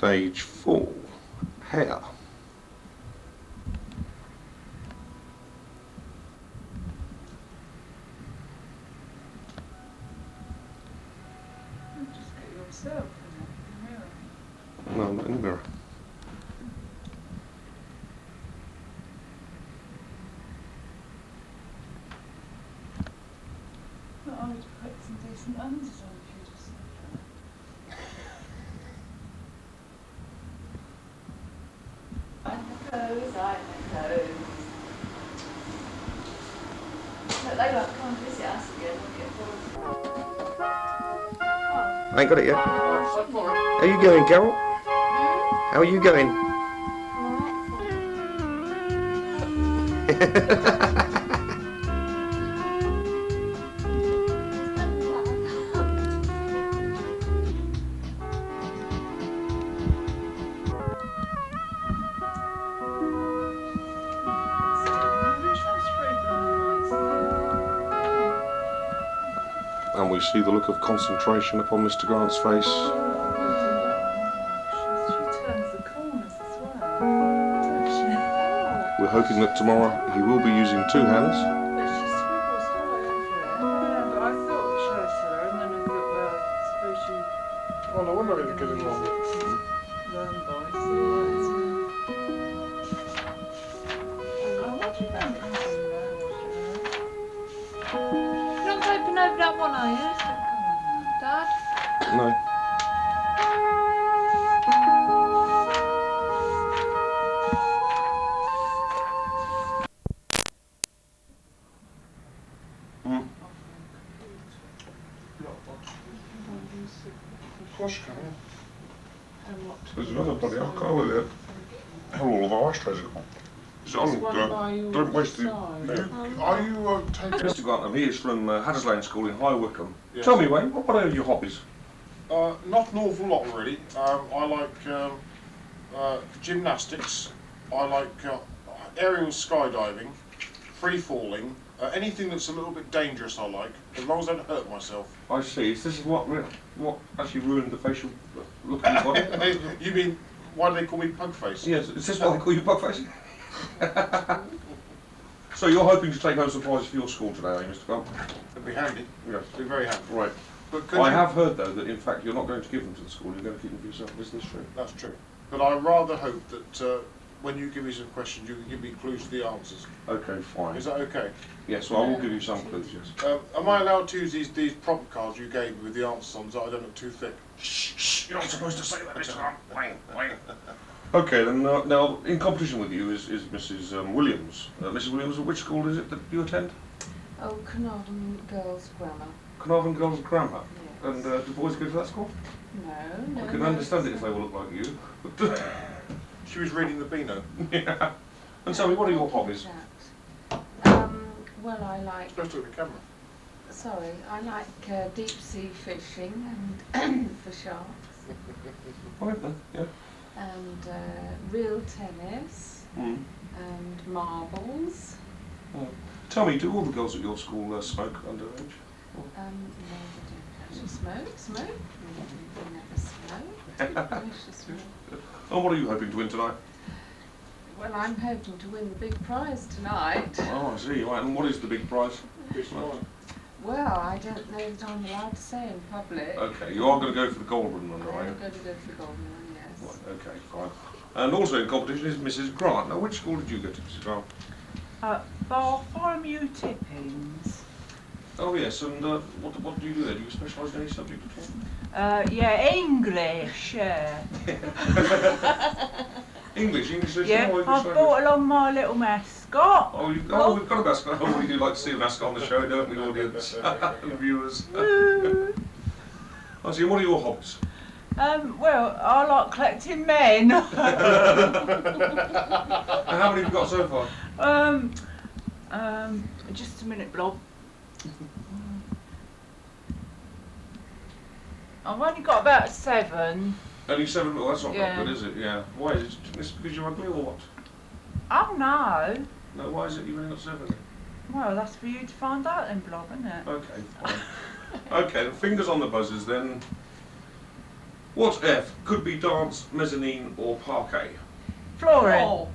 Stage 4, hair. Just get yourself in the mirror. No, I'm not in the mirror. I would put some decent unders on if you just said that. I'm the clothes. But they won't come and visit us again, we'll get bored. I ain't got it yet. How are you going, Carol? How are you going? And we see the look of concentration upon Mr. Grant's face. She turns the corners as well, doesn't she? We're hoping that tomorrow he will be using two hands. But she scribbles all over it. Yeah, but I thought it showed her, and then I thought, well, I suppose she... Oh, no wonder I didn't get it wrong. Learn by, so you're not hoping over that one, are you? Dad? No. Gosh, Carol. There's another bloody alcohol in there. Hell, all of our ashtrays are gone. It's on. Don't waste it. Are you taking... Mr. Grant, he is from Hadderslane School in High Wycombe. Yes. Tell me, Wayne, what are your hobbies? Not an awful lot, really. I like gymnastics. I like aerial skydiving, free falling. Anything that's a little bit dangerous I like, as long as I don't hurt myself. I see. This is what actually ruined the facial look of your body. You mean, why do they call me Pugface? Yes, is this why they call you Pugface? So you're hoping to take home some prizes for your school today, are you, Mr. Grant? It'd be handy. Yes. It'd be very handy. Right. But I have heard, though, that in fact you're not going to give them to the school, you're going to keep them for yourself. Is this true? That's true. But I rather hope that when you give me some questions, you can give me clues to the answers. Okay, fine. Is that okay? Yes, well, I will give you some clues, yes. Am I allowed to use these prompt cards you gave me with the answers on so I don't look too thick? Shh, shh, you're not supposed to say that, Mr. Grant. Wayne. Okay, then, now, in competition with you is Mrs. Williams. Mrs. Williams, which school is it that you attend? Oh, Carnarvon Girls' Grammar. Carnarvon Girls' Grammar. Yes. And do boys go to that school? No. I can understand it if they all look like you. But, She was reading the Beano. yeah. And tell me, what are your hobbies? Well, I like... Supposed to look at the camera. Sorry, I like deep sea fishing and for sharks. Right then, yeah. And real tennis and marbles. Tell me, do all the girls at your school smoke underage? No, they don't actually smoke. They never smoke. Delicious smoke. And what are you hoping to win tonight? Well, I'm hoping to win the big prize tonight. Oh, I see. Right, and what is the big prize? Well, I don't know that I'm allowed to say in public. Okay, you are going to go for the golden one, are you? I'm going to go for the golden one, yes. Right, okay, fine. And also in competition is Mrs. Grant. Now, which school did you go to, Mrs. Grant? Bartholomew Tippins. Oh, yes, and what do you do there? Do you specialise in any subject at all? Yeah, English, yeah. English literature? Yeah, or English I've language? brought along my little mascot. Oh, we've got a mascot. Oh, we do like to see a mascot on the show, don't we, audience and viewers? I see. What are your hobbies? Well, I like collecting men. And how many have you got so far? Just a minute, Blob. I've only got about 7. Only 7? Well, that's not Yeah. that good, is it? Yeah. Why? Is it because you're ugly or what? Oh no. No, why is it you've only got 7? Well, that's for you to find out then, Blob, isn't it? Okay, fine. Okay, the fingers on the buzzers then. What F could be dance, mezzanine or parquet? Flooring. Oh.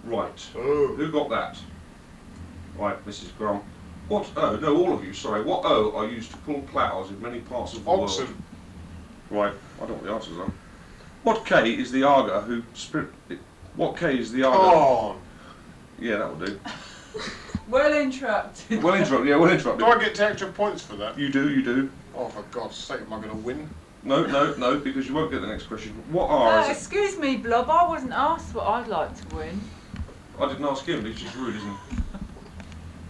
Right. Oh. Who got that? Right, Mrs. Grump. What O? No, all of you, sorry. What O are used to pull ploughs in many parts of the Oxen. world? Right, I don't know what the answers are. What K is the Aga who What K is the Aga? Corn. Yeah, that will do. Well interrupted. Well interrupted, yeah, well interrupted. Do I get extra points for that? You do, you do. Oh, for God's sake, am I going to win? No, because you won't get the next question. What R is it? Excuse me, Blob, I wasn't asked what I'd like to win. I didn't ask him, he's just rude, isn't he?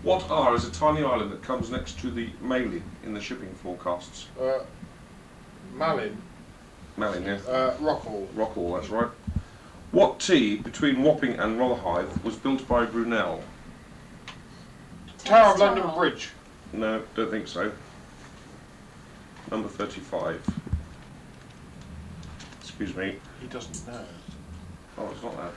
What R is a tiny island that comes next to the Malin in the shipping forecasts? Malin. Malin, yeah. Rockall. Rockall, that's right. What T between Wapping and Rotherhithe was built by Brunel? Tower of London Bridge. No, don't think so. Number 35. Excuse me. He doesn't know. Oh, it's not that.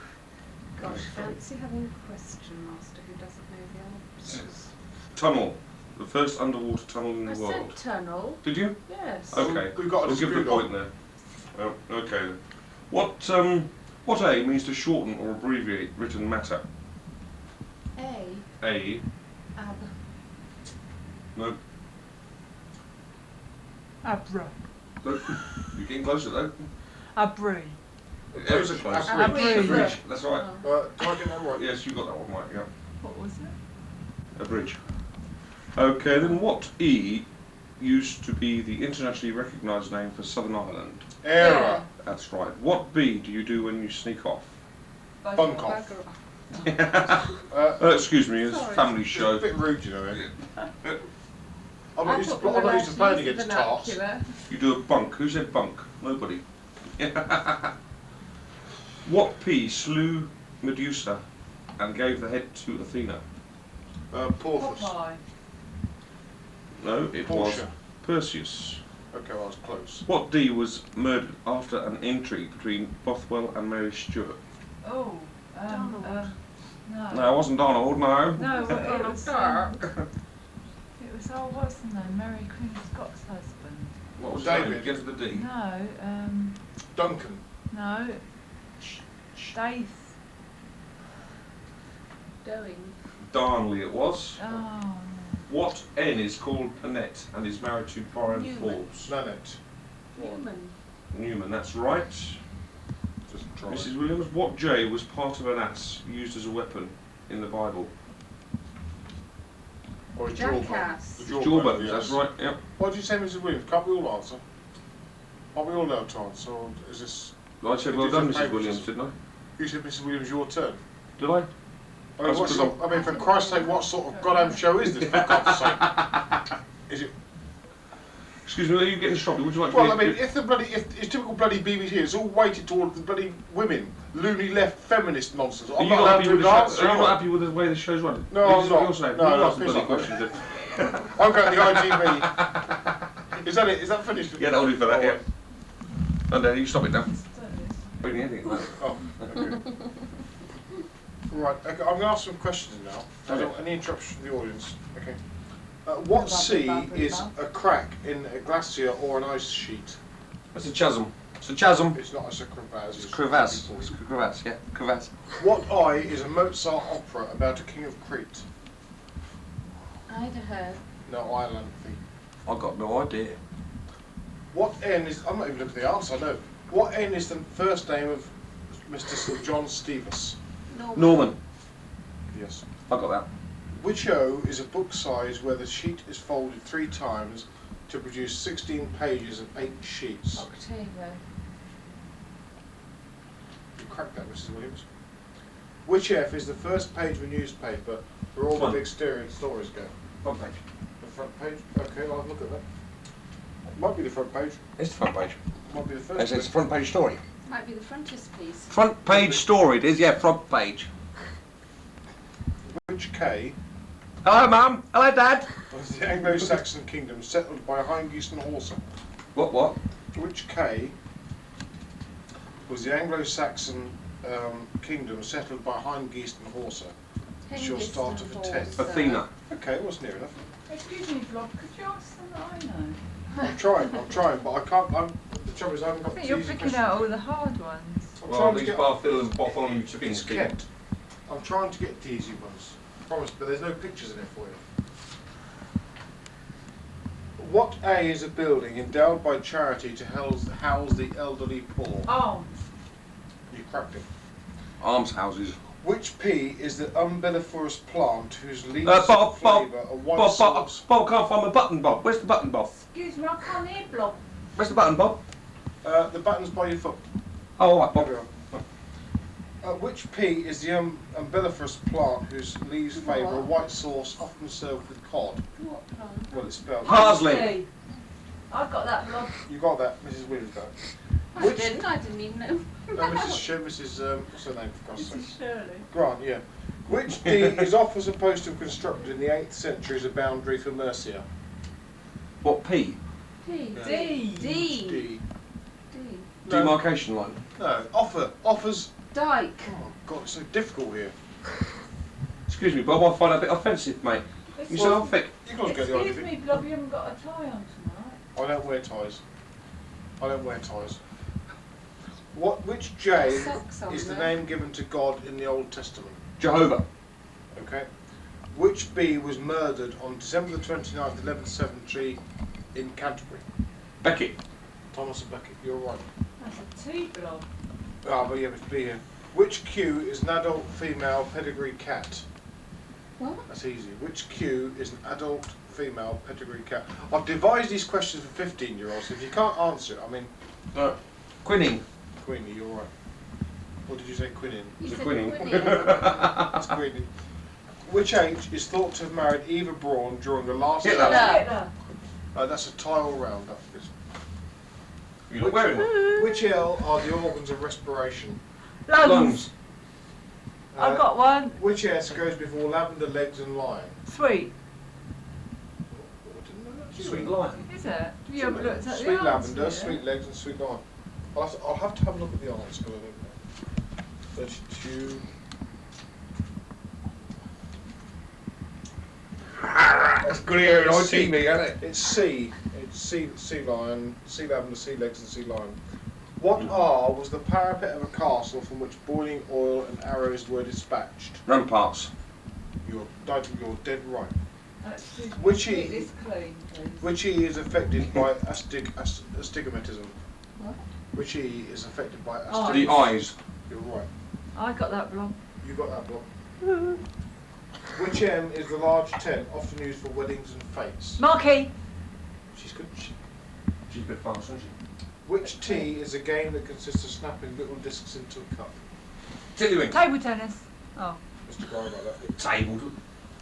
Gosh, fancy having a question master who doesn't know the answers. Tunnel. The first underwater tunnel in I the said world. tunnel. Did you? Yes. Okay. We've got a We'll give the dispute on. point there. Oh, okay then. What A means to shorten or abbreviate written matter? A. A. Ab. No. Abra. You're getting closer though. Abri. Ever so close. Abri. Bridge. That's right. Do I get that right? Yes, you got that one right. Yeah. What was it? A bridge. Okay, then what E used to be the internationally recognised name for Southern Ireland? Era. That's right. What B do you do when you sneak off? Bunk off. Excuse me, it's a Sorry. family It's a show. bit rude, you know. I'm not used to thought playing we were against allowed tarts. to use the vernacular. You do a bunk. Who said bunk? Nobody. What P slew Medusa and gave the head to Athena? Porthos. Popeye. No, it was Portia. Perseus. Okay, well, I was close. What D was murdered after an intrigue between Bothwell and Mary Stuart? Oh. Donald. No. No, it wasn't Donald, no. No, it was. Dark. It was. Oh, what's the name? Mary Queen of Scots' husband. What was David. David? Get to the D. No. Duncan. No. Dave. Going. Darnley it was. Oh. What N is called Annette and is married to Byron Newman. Forbes? Nanette. Human. Newman, that's right. Just try. Mrs. Williams, what J was part of an ass used as a weapon in the Bible? Or a Jackass. The Jawbone, jawbone, yes. that's right, yep. Why did you say Mrs. Williams? Can't we all answer? Are we all allowed to answer, or is this... I said well done, Mrs. Williams, didn't I? You said Mrs. Williams, your turn. Did I? I mean, That's I mean, for Christ's sake, what sort of goddamn show is this, for God's sake? Is it... Excuse me, are you getting stroppy? Would you like to Well, I be- mean, if it's typical bloody BBC, it's all weighted toward the bloody women, loony left feminist nonsense. Are I'm you not not allowed happy to with the answer. show? Are you not happy with the way the show's run? No, This I'm is what not. you're saying. No, You no, ask the bloody please not. questions then. I'm going to the ITV. Is that it? Is that finished? Yeah, that'll do for that, Oh, yeah. And then you stop it now. It's done. Reading anything at the moment. Oh, okay. Right, okay, I'm going to ask some questions now. I don't want any interruption from the audience. Okay. What sea is a crack in a glacier or an ice sheet? It's a chasm. It's a chasm. It's not a crevasse. It's a crevasse. It's a crevasse, yeah. Crevasse. What eye is a Mozart opera about a king of Crete? Idaho. No, Ireland. I've got no idea. What N is... I'm not even looking at the answer, I know. What N is the first name of Mr. Sir John Stevens? Norman. Yes. I got that. Which O is a book size where the sheet is folded 3 times to produce 16 pages of 8 sheets? Octavo. You cracked that, Mrs. Williams. Which F is the first page of a newspaper where all the Front. big stories go? Front page. The front page? Okay, I'll have a look at that. Might be the front page. It's the front page. Might be the first It's page. a front page story. Might be the frontispiece. Front page story it is, yeah, front page. Which K Hello, Mum. Hello, Dad. was the Anglo-Saxon kingdom settled by Heingies and Horsa? What? Which K was the Anglo-Saxon kingdom settled by Heingies and Horsa? It's your starter for 10. Athena. Okay, it was near enough. Excuse me, Blob, could you ask them that I know? I'm trying, but I can't. The trouble is I haven't I got think the you're easy picking questions. out all the hard ones. I'm Well, trying to these get. Barfield and Bartholomew Chipping It's Kent. I'm trying to get the easy ones. I promise, but there's no pictures in it for you. What A is a building endowed by charity to house the elderly poor? Arms. You cracked it. Almshouses. Which P is the umbelliferous plant whose leaves Bob, flavour a white sauce? Bob, can't find my button, Bob. Where's the button, Bob? Excuse me, I can't hear Blob. Where's the button, Bob? The button's by your foot. Oh, all right, There Bob. we are. Which P is the umbelliferous plant whose leaves flavour a white sauce often served with cod? What plant? Well, it's spelled. Parsley. I've got that Blob. You got that, Mrs. Williams got it. I didn't even know. No, Mrs. What's her name, for God's sake? Mrs. Shirley. Grant, yeah. Which D is often supposed to have constructed in the 8th century as a boundary for Mercia? What, P? P. Yeah. D. D. D. D. No. Demarcation line. No, offers. Dike. Oh, God, it's so difficult here. Excuse me, Bob, I find that a bit offensive, mate. You say I'm thick. You can't get the idea. Excuse me, Blob, you haven't got a tie on tonight. I don't wear ties. I don't wear ties. Which J Socks on is the there. name given to God in the Old Testament? Jehovah. Okay. Which B was murdered on December the 29th, 11th century in Canterbury? Beckett. Thomas and Becket, you're right. That's a T, Blob. Ah, but yeah, it's B here. Which Q is an adult female pedigree cat? What? That's easy. Which Q is an adult female pedigree cat? I've devised these questions for 15-year-olds, so if you can't answer it, I mean, Quinning. Queenie, you're right. What did you say, Quinnin? You Is it said Quinning? Quinning. That's Queenie. Which H is thought to have married Eva Braun during the last... Hitler. Hitler. That's a tile round. That is. You're not wearing one. Which L are the organs of respiration? Lungs. I've got one. Which S goes before lavender, legs and lion? Sweet. Oh, I didn't know that. Sweet lion. Is it? You haven't looked at the Sweet answer lavender, yet. sweet legs and sweet lion. I'll have to have a look at the answer, but I don't know. 32. That's good hearing on TV, isn't it? It's C. It's sea lion, sea lavender, sea legs and sea lion. What R was the parapet of a castle from which boiling oil and arrows were dispatched? Ramparts. You're dead right. Excuse me, Which keep E? this clean, please. Which E is affected by astigmatism? What? Which E is affected by Oh. The astigmatism? eyes. You're right. I got that wrong. You got that block. Which M is the large tent often used for weddings and fetes? Marky. She's good. She's a bit fast, isn't she? Which T is a game that consists of snapping little discs into a cup? Tiddlywink. Table tennis. Oh. Mr. Guy about that. Table.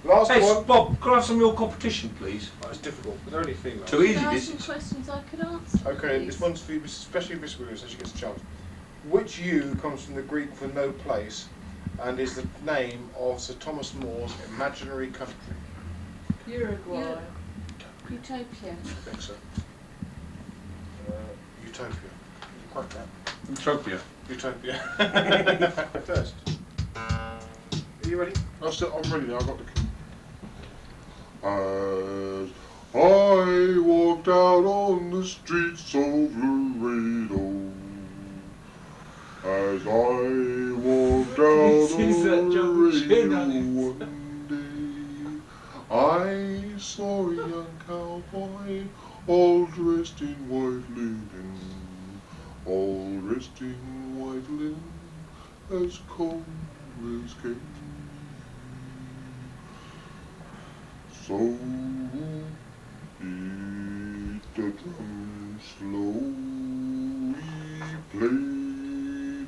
Last Hey, one. Bob, can I have some of your competition, please? Oh, it's difficult, but they're only female. Too easy, Can I have this some is. questions I could answer? Okay, please? this one's for you, especially Miss Williams, so she gets a chance. Which U comes from the Greek for no place and is the name of Sir Thomas More's imaginary country? Uruguay. Utopia. I think so. Utopia. You quite that. Utopia. Utopia. First. Are you ready? I'm ready now. I've got the key. As I walked out on the streets of Laredo, as I walked out This is that on Jungle Chin, Laredo Alex. one day, I saw a young cowboy all dressed in white linen, all dressed in white linen, as cold as can. So beat the drum slowly, play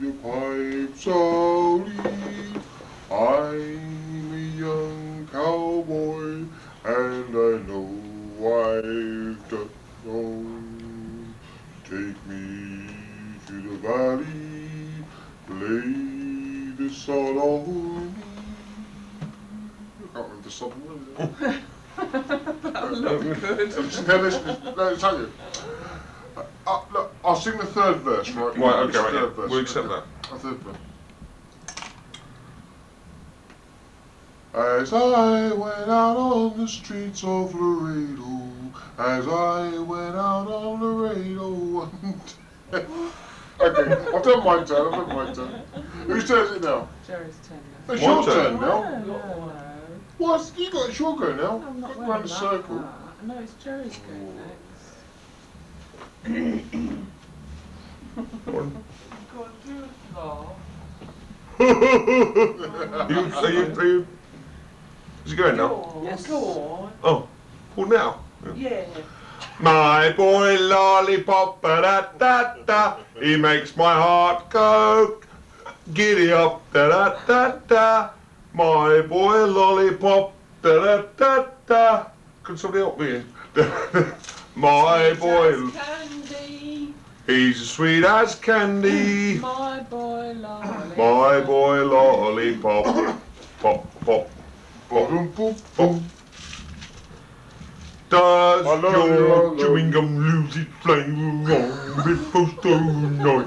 the pipe softly. I'm a young cowboy, and I know I've done wrong. Take me to the valley, play the song on me. I can't remember the song. Let me tell you. Look, I'll sing the third verse, right? Right, okay, It's the right, yeah. third verse. We'll accept that. A third verse. As I went out on the streets of Laredo, as I went out on the radio. Okay, I've done my turn, Whose turn is it now? Jerry's turn now. It's My your turn. turn now. No. What? You got your go now. I'm not Go round wearing the that circle. part. No, it's Jerry's going next. Go on. Got to do a laugh. Are you? Is it going now? Yes. Go on. Oh, well now. Yeah. My boy lollipop, da da da, he makes my heart go giddy up, da da da da. My boy lollipop, da da da da. Can somebody help me? My boy, Candy. he's as sweet as candy. My boy lollipop. My boy lollipop, pop pop pop Boom, boom, pop. boom. Does I love your you, I love chewing gum lose its flavour on the bedpost overnight?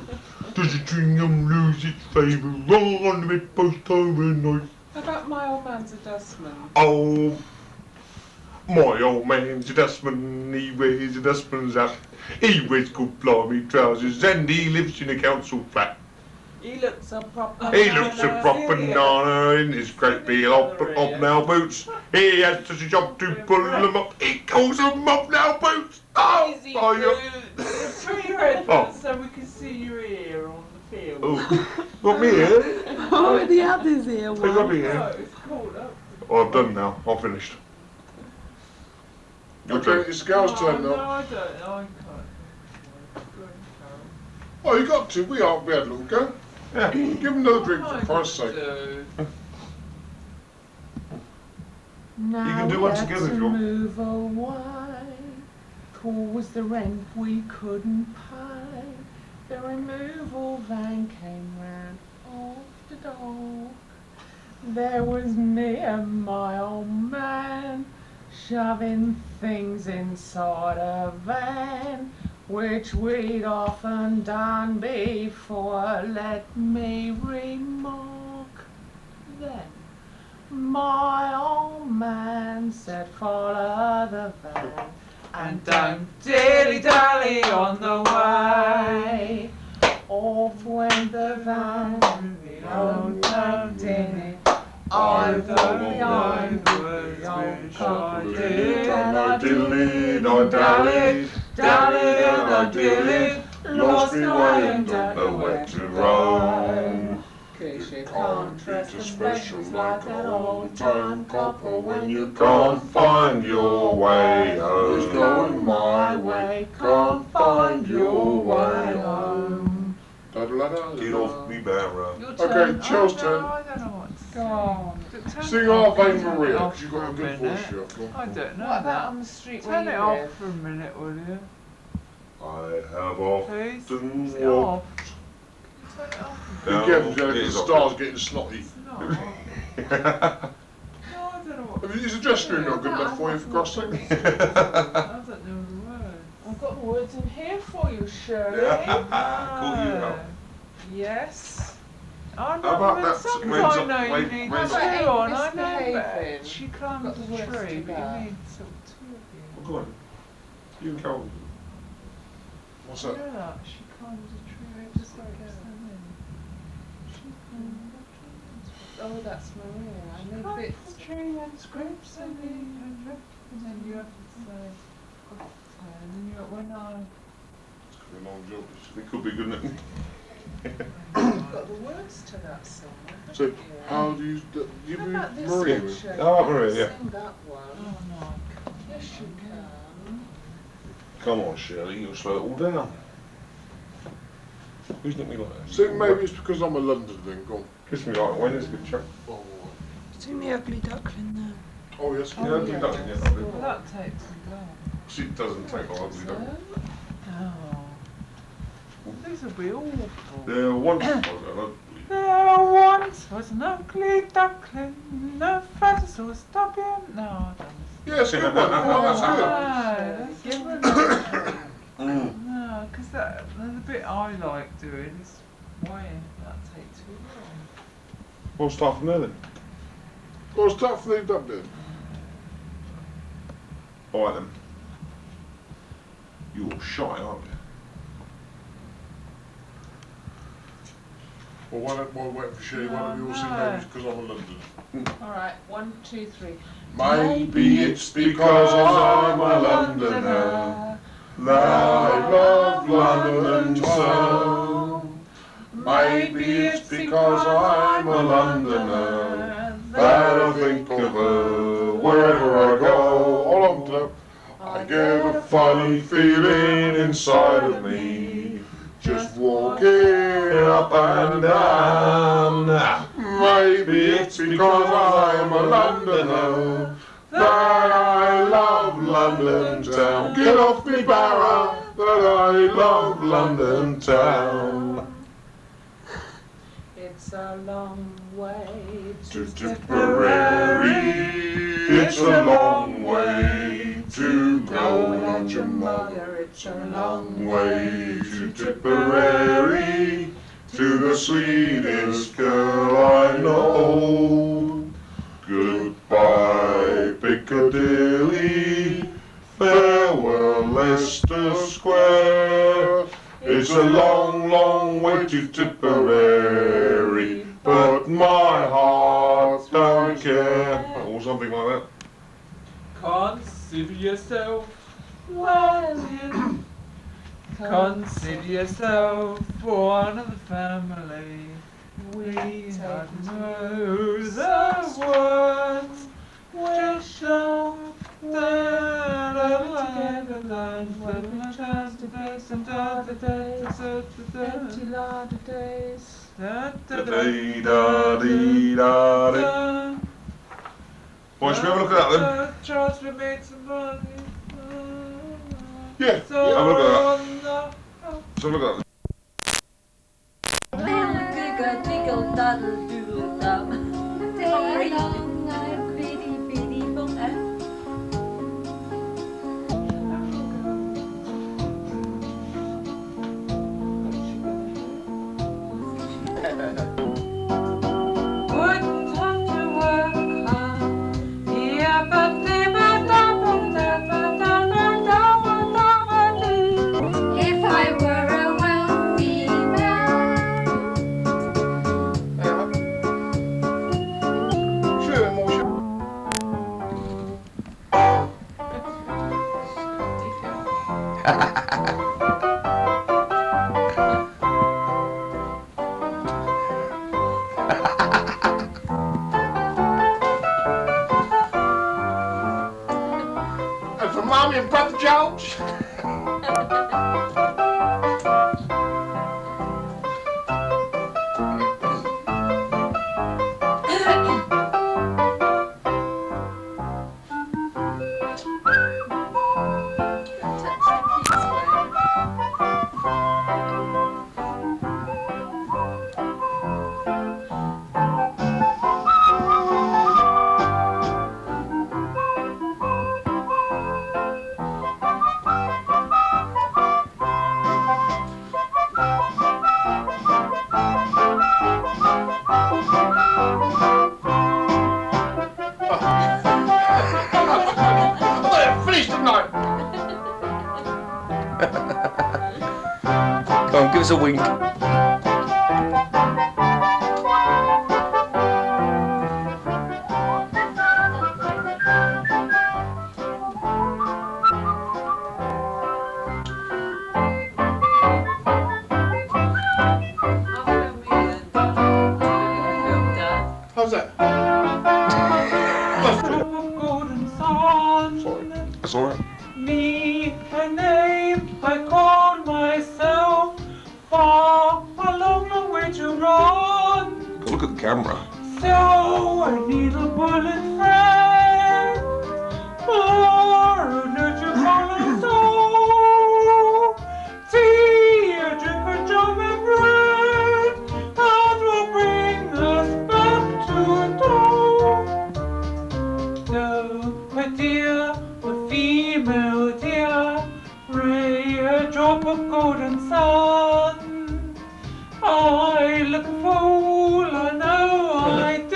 Does your chewing gum lose its flavour on the bedpost overnight? How about my old man's a dustman? Oh, my old man's a dustman, he wears a dustman's hat. He wears good blimey trousers and he lives in a council flat. He looks a proper He looks a proper nana in his great big hobnail boots. He has such a job to pull them up. He calls them hobnail boots. Oh, Easy oh, boots. Put your head Oh. so we can see your ear on the field. Oh, got me here. Oh, the others here. They got me No, here. it's called up. Oh, I'm done now. I'm finished. Okay, it's the girl's turn No, now. I don't. I can't. Oh, you got to. We had a little go. Yeah. Give him another drink for Christ's sake. Now You can do one let's together if you want. move away, 'cause the rent we couldn't pay. The removal van came round after dark. There was me and my old man shoving things inside a van, which we'd often done before. Let me remark then. My old man said, follow the van And don't dilly-dally on the way. Off went the van, don't in it. I Over thought behind I was the old wish car. I did. I dillied, I dallied, Dallied and I dillied. lost me way and don't know where to roam. 'Cause you can't trust the specials like an old-time couple when you Can't find your way Who's home. going my way? Can't find your way home. Get off me barrow. Your Okay, turn. Chill's Oh, turn. no, I don't know what to Go say. on. Turn Sing it Ave off. Maria, Turn it because off you've got a for good minute. voice, you have. I don't know What about on that. the street Turn where it you off live? for a minute, will you? I have often Please? Is it walked off? Turn it off. Be down. careful, Jack, It the is off. star's getting snotty. It's not. No, I don't know what. Is the dressing room not good enough for you, for God's sake? I don't know the words. I've got the words in here for you, Shirley. Caught you out. Yes. I know, How about but that songs when's I up- know you when- need when's two up- on. I know Misbehaving. that. She climbed Got the a words tree, to but that. you need sort of two of you. Go on. You can go. What's You that? know that? She climbed a tree just like that. She climbed a tree. Oh, that's Maria. I She know climbed bits. a tree and scrapes and then you have to say, and then you when I. It's gonna be a long job. It could be, couldn't it? You've got the words to that song. haven't So, you? how do you give How me about this Maria? one, Shirley? Oh, Maria, yeah. Sing that Oh one. no, I can't. Yes, you can. Come on, Shirley, you'll slow it all down. Who's not me like that? Sing maybe it's because I'm a London then, go on. Kiss me like when is a good chap. Oh, Sing the ugly duckling now. oh yes. Yeah, I'll do that, yeah, lovely. Well, that takes a long. She doesn't take long, ugly duckling. Oh. These will be awful. There once was an ugly. There once was an ugly duckling, no feathers or stubby. No, I don't. Yes, good one. Oh, that's good. No, that's good. Mm. No, because the bit I like doing is weighing. That takes too long. We'll start from there then. Well, start from the dub bit. Alright then. You're shy, aren't you? Well, why don't we wait for Shirley? Why don't we all sing maybe because I'm a Londoner? Alright, 1, 2, 3. Maybe it's because I'm a Londoner that I love London so. Maybe it's because I'm a Londoner that I think of her wherever I go. Hold on, Clem. I get a funny feeling inside of me, just walking up and down. Maybe it's because I'm a Londoner that I love London town. Get off me barra, that I love London town. It's a long way To Tipperary, it's a long way to go. without your mother. It's a Long way to Tipperary, to the sweetest girl I know. Goodbye Piccadilly, farewell Leicester Square. It's a long, long way to Tipperary, but my heart don't care. Or something like that. Consider yourself well in. Consider yourself one of the family. We have know the words which show that I land when we chance to make some other days, empty lot of days. Da-dee da dee da dee. Boy, should we have a look at that then? Trust we made some money. Yeah, have a look at that. Let's have a look at that. Wouldn't have to work hard. Yeah, but they were double, double, double, double, double. If I were a wealthy man. Sure, more sure. And for Mummy and Brother George. Finished, didn't I? Come on, give us a wink. How's that? Golden sun. Sorry. That's alright. Me a name I called myself, far along the way to run. Look at the camera. So I need a bullet friend, or a nurture color soul. Tea, a drink of jam and bread, that will bring us back to dawn. So, my dear, a female dear, ray a drop of golden sun. I look a fool, I know I do.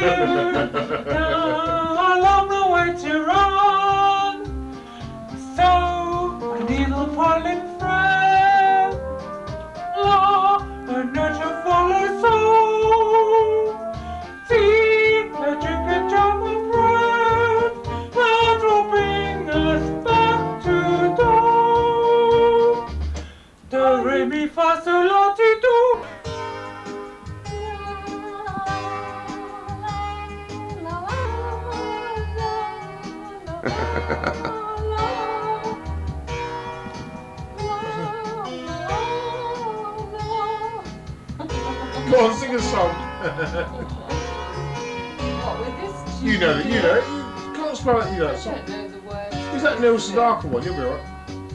Now I love no way to run. So I need a pollen Go on, sing a song. What with this? You know it. You can't spell it, you know that I song. don't know the words. Who's that Neil Sedaka one? You'll be alright.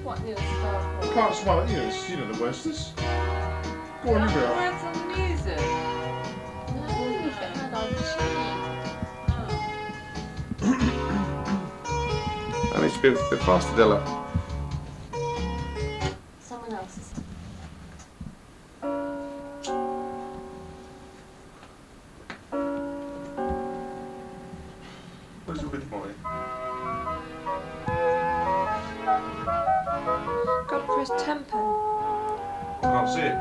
What Neil Sedaka? I can't spell it, you know the words. This. Go on, you'll be The alright. words on the music. No, if it had on cheap. And it's a bit faster, Della. Someone else's. Where's the bit boy? Got to press tempo. Can't see it.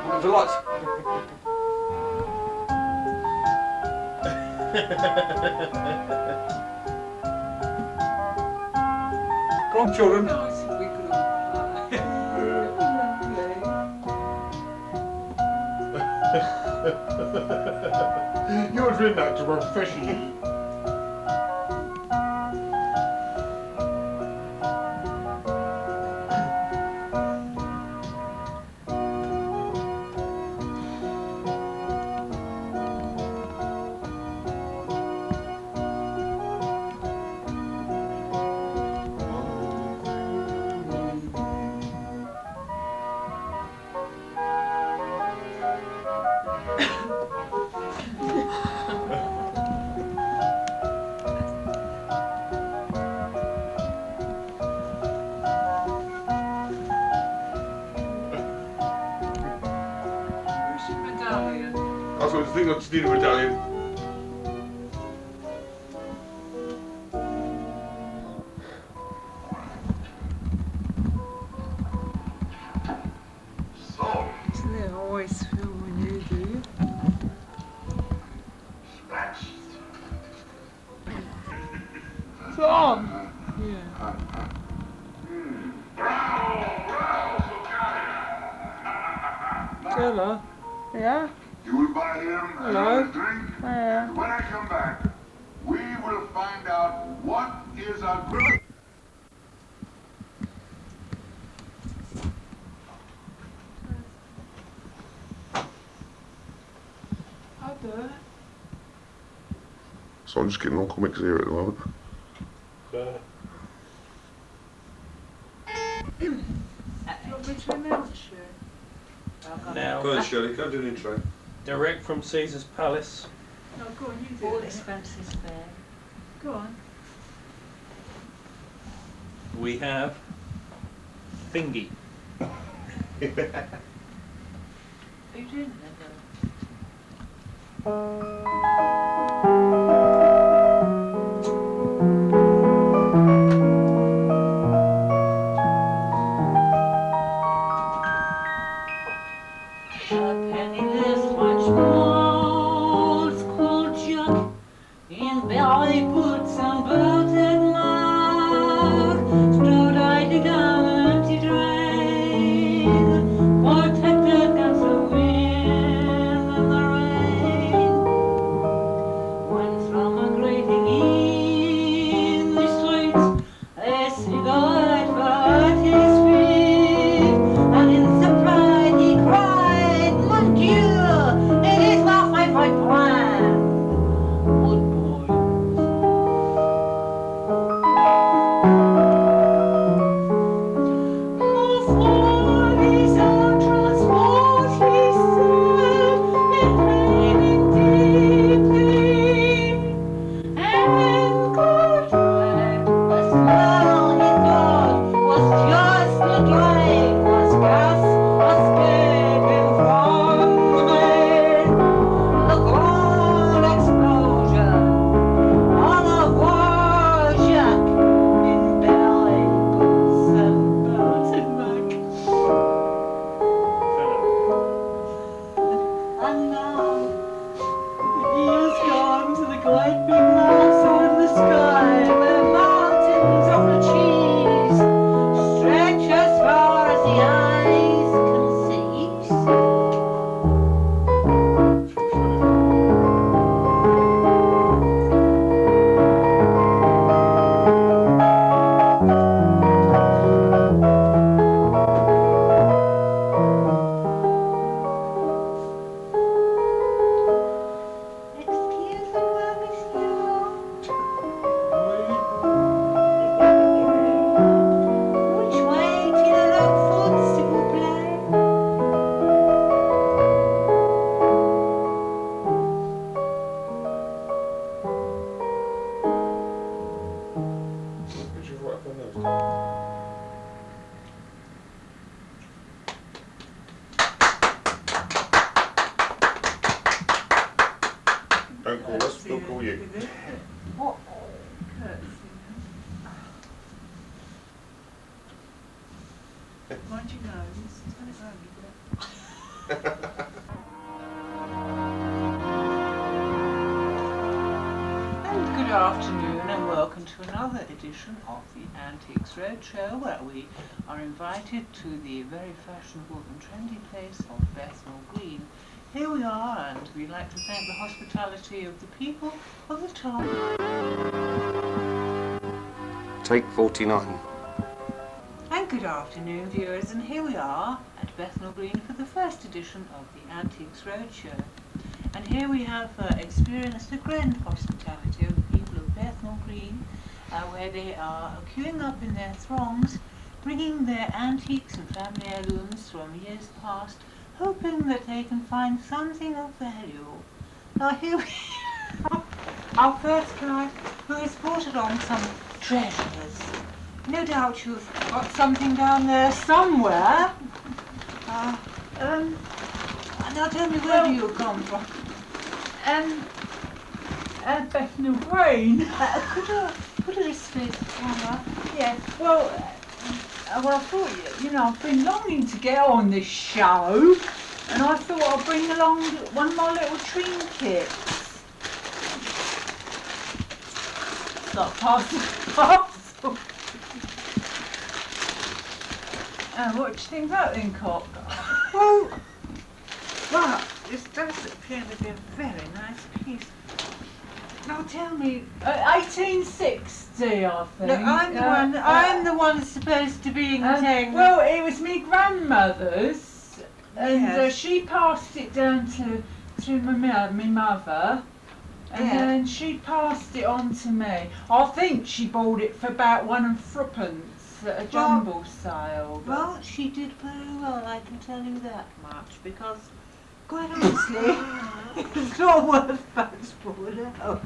What the lights? Come on, children. Nice and wiggle like that. You would written that to professionally. Where's your medallion? That's what I think I just need a medallion. Isn't it always feel when you do? Tom! Yeah. Della, Yeah? You will buy him Hello? another drink. Yeah. When I come back, we will find out what is a good. I'll do it. So I'm just getting on Comics here at the moment. Do you want me to announce you? Now, Go on, Shirley, go and do an intro. direct from Caesar's Palace, No, go on, you do All it. expenses paid. Go on. we have Thingy. Who didn't? A penniless lunchbox called Chuck in belly boots and belted mug stood idly down an empty drain, protected against the wind and the rain. for you. With it. What? Curtsy. Mind your nose. Turn it round a bit. And good afternoon and welcome to another edition of the Antiques Roadshow, where we are invited to the very fashionable and trendy place of Bethnal Green. Here we are, and we'd like to thank the hospitality of the people of the town. Take 49. And good afternoon, viewers, and here we are at Bethnal Green for the first edition of the Antiques Roadshow. And here we have experienced the grand hospitality of the people of Bethnal Green, where they are queuing up in their throngs, bringing their antiques and family heirlooms from years past, hoping that they can find something of value. Now here we are, our first client, who has brought along some treasures. No doubt you've got something down there somewhere. Now tell me, where do you come from? Bethnal Green. Could you just face the camera? Yes, well, I thought, I've been longing to get on this show, and I thought I'd bring along one of my little trinkets. Got parcel. What do you think about then, Cock? Well, this does appear to be a very nice piece. Now tell me, 1860, I think. look, I'm the one supposed to be saying. Well, it was my grandmother's, and Yes. she passed it down to my mother, and Yeah. then she passed it on to me. I think she bought it for about 1 and 3 at a jumble sale. but- Well, she did very well, I can tell you that much, because, quite honestly, it's not worth much for now.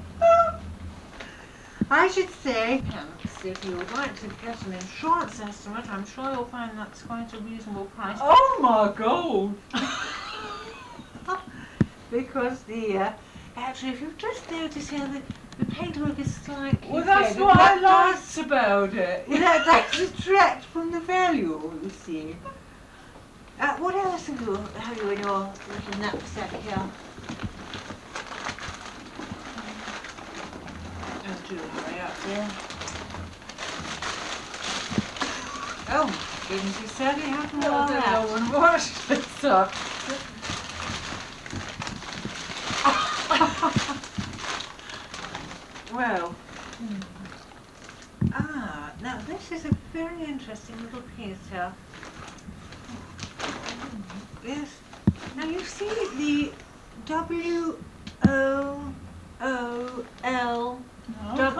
I should say, hence, if you would like to get an insurance estimate, I'm sure you'll find that's quite a reasonable price. Oh my God! Because actually, if you've just noticed here, the paintwork is slightly Well, that's faded. what I That liked about it. That does detract from the value, you see. What else have you in your little knapsack here? There's jewellery up there. Oh, my goodness, you certainly have to I all don't that. know when I watched this up. Well, now this is a very interesting little piece here. Yes. Now you see the WOLWORTHS. No. There's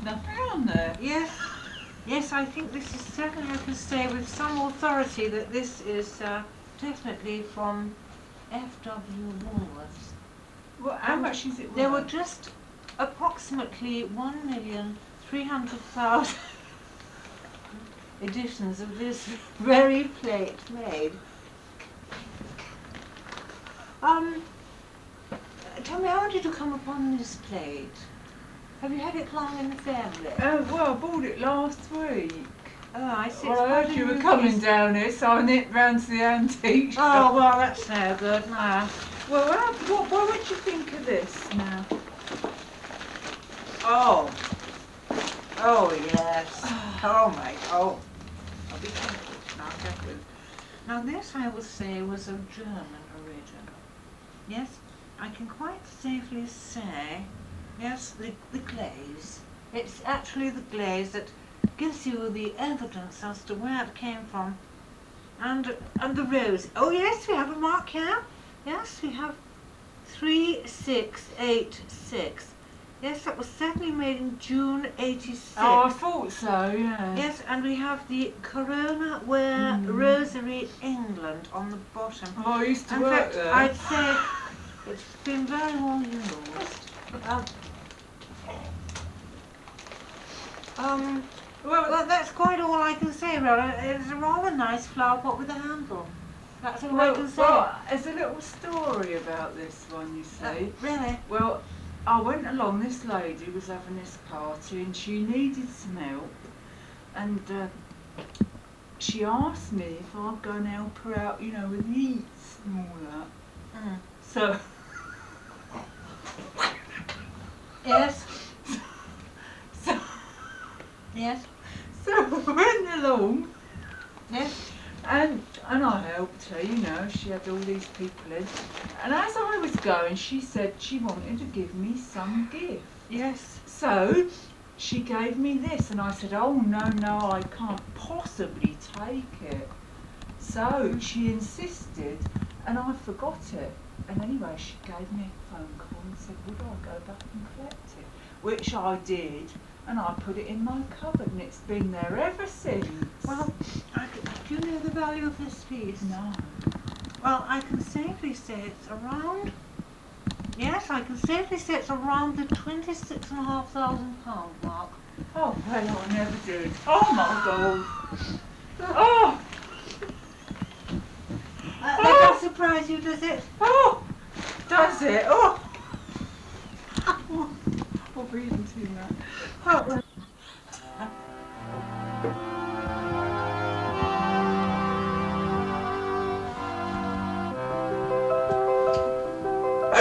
nothing on there. Yes. Yes, I think this is certainly, I can say with some authority that this is definitely from F.W. Woolworths. Well, how much is it worth? There were just approximately 1,300,000 editions of this very plate made. Tell me, how did you come upon this plate? Have you had it long in the family? Well, I bought it last week. Oh, I see. Well, I heard you were coming down here, so I nipped round to the antique shop. Oh, well, that's no good, no. Well, what would you think of this now? Oh. Oh, yes. Oh, my. Oh. I'll be careful. Now, careful. Now, this, I will say, was of German origin. Yes, I can quite safely say, yes, the glaze. It's actually the glaze that gives you the evidence as to where it came from. And the rose. Oh, yes, we have a mark here. Yes, we have 3686. Yes, that was certainly made in June 86. Oh, I thought so, yeah. Yes, and we have the Corona Ware Rosary England on the bottom. Oh, I used to In work fact, there. I'd say it's been very well used. Well, that's quite all I can say about it. It's a rather nice flower pot with a handle. That's all I can say. Well, there's a little story about this one, you see. Really? Well, I went along, this lady was having this party and she needed some help, and she asked me if I'd go and help her out, you know, with the eats and all that. Mm. So, Yes. so, Yes. so I went along. Yes. And I helped her, you know, she had all these people in. And as I was going, she said she wanted to give me some gift. Yes. So she gave me this, and I said, oh no, I can't possibly take it. So she insisted, and I forgot it. And anyway, she gave me a phone call and said, would I go back and collect it? Which I did, and I put it in my cupboard, and it's been there ever since. Well, do you know the value of this piece? No. Well, I can safely say it's around. Yes, I can safely say it's around the £26,500 mark. Oh, well, I never did. Oh, my God. Oh! That doesn't surprise you, does it? Oh! Does it? Oh! I'm breathing too much. Oh, well.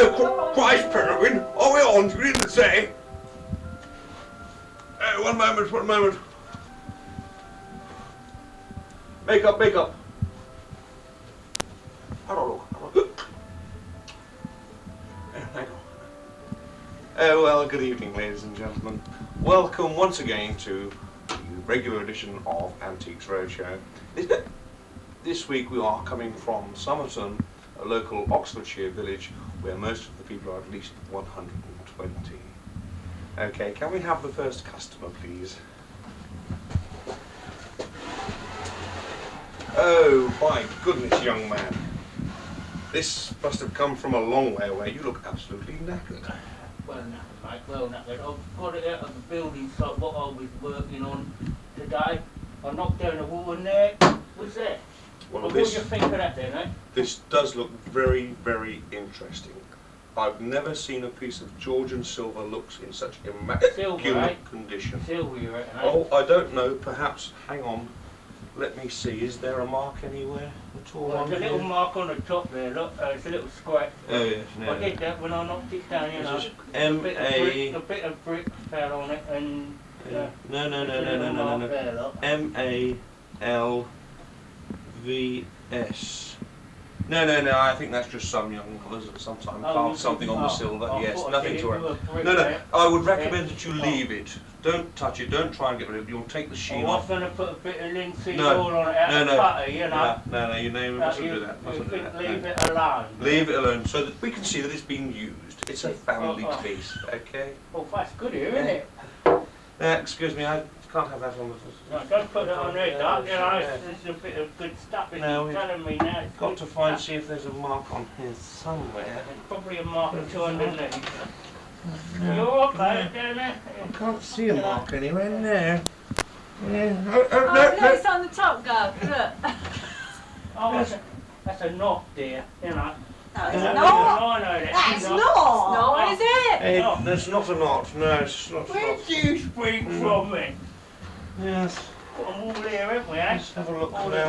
Oh, Christ, Peregrine, are we on? You didn't say. One moment. Make up. Hello. Oh, well, good evening, ladies and gentlemen. Welcome once again to the regular edition of Antiques Roadshow. This week we are coming from Somerton, a local Oxfordshire village where most of the people are at least 120. Okay, can we have the first customer, please? Oh, my goodness, young man. This must have come from a long way away. You look absolutely knackered. Well knackered, mate, well knackered. I've got it out of the building site what I was working on today. I knocked down a wall in there. What's that? Well, what do you think of that then, eh? This does look very, very interesting. I've never seen a piece of Georgian silver looks in such immaculate condition. Silver, you reckon, eh? Oh, I don't know. Perhaps. Hang on. Let me see. Is there a mark anywhere at all? Well, there's a little mark on the top there. Look, it's a little scratch. Oh yes. No. I did that when I knocked it down. You know, M-A. a bit of brick fell on it, and No. M-A-L-V-S. No. I think that's just some young mothers at some time carved something on the silver. Yes, nothing to worry. No. I would recommend that you leave it. Don't touch it. Don't try and get rid of it. You'll take the sheen off. I was going to put a bit of linseed oil on it out of butter, you know. No. You mustn't do that. Leave it alone. Leave it alone so that we can see that it's being used. It's a family piece, okay? Oh, that's good here, isn't it? Excuse me, I can't have that on the... No, don't put it on there, Doc. You know, it's a bit of good stuff in No, it. Telling me now. It's got good to find, stuff. see if there's a mark on here somewhere. There's probably a mark or two underneath. You're okay down there? I can't see a mark anywhere. No. Yeah. Look, it's on the top, Gov. Look. Oh, that's a knot, dear. You know. No, it's I not. know that. That's not. No, is it? Hey, that's not a knot. No, it's not. Where do you spring from, then? Yes. Got them all here, haven't we, eh? Let's have a look All now.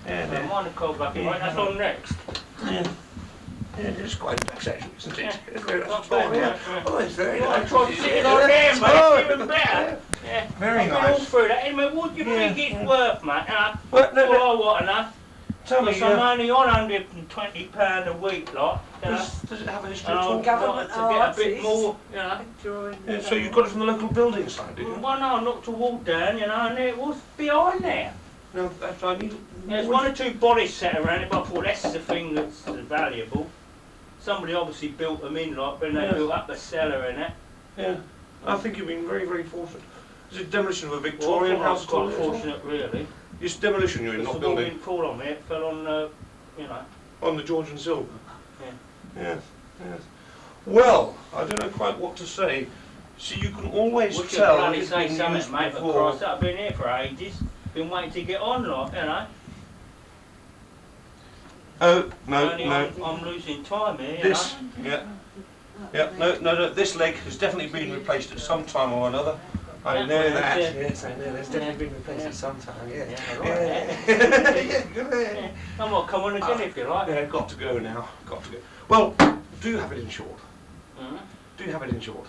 Yeah, mine are cold back, right? That's on next. Yeah. It's quite nice, actually, isn't it? It's very nice. Not bad, yeah. Oh, it's very I nice. tried sitting on there, mate. Oh, It's even better. Yeah. Very I've been nice. all through that. Anyway, what do you think it's worth, mate? Well, no, All I want to know. Tell me, Because I'm only on £120 a week, like. You know. does it have a history And at I've all? got to get a bit more, you know. Yeah, so you got it from the local building site, did you? Well, no, I knocked a wall down, you know, and it was behind there. No, I need... There's one or two bodies set around it, but I thought that's the thing that's valuable. Somebody obviously built them in, like, when they built up the cellar and that. Yeah, I think you've been very, very fortunate. It's a demolition of a Victorian house. Quite fortunate, really. It's demolition you're in, not The wall building. didn't fall on me, it fell on, you know. On the Georgian silver. Yeah. Yes. Well, I don't know quite what to say. See, you can always Would you tell bloody it's say been something, used mate, but before. Christ, I've been here for ages. Been waiting to get on, like, you know. Oh, no, Only no. I'm losing time here. This, yeah. Yeah, no, this leg has definitely been replaced at some time or another. I know that. Yes, I know. It's definitely been replaced at some time. Yeah. Yeah. I might come on again if you like. Yeah, got to go now. Got to go. Well, do you have it insured? Do you have it insured?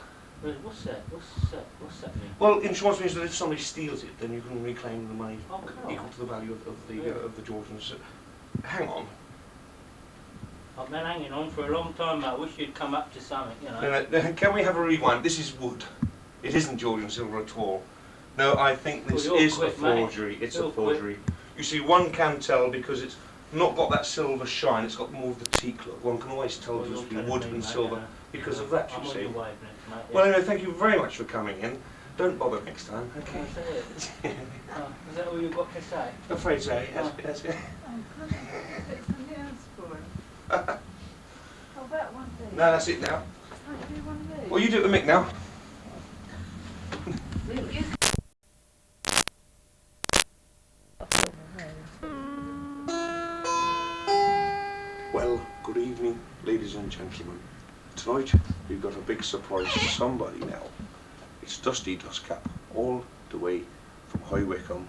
What's that? What's that mean? Well, insurance means that if somebody steals it, then you can reclaim the money Okay. equal to the value of the Georgians. Hang on. I've been hanging on for a long time, mate. I wish you'd come up to something, you know. Can we have a rewind? This is wood. It isn't Georgian silver at all. No, I think this is a forgery. Mate. It's a forgery. You see, one can tell because it's not got that silver shine. It's got more of the teak look. One can always tell it must be wood and silver because of that, you see. Well, anyway, thank you very much for coming in. Don't bother next time, okay? Is that all you've got to say? Afraid so, yes. Oh, goodness. It's a nails for him. Oh, that one thing. No, that's it now. Can't you do one of these? Well, you do it with Mick now. Well, good evening, ladies and gentlemen. Tonight, we've got a big surprise for somebody now. It's Dusty Dustcap, all the way from High Wycombe,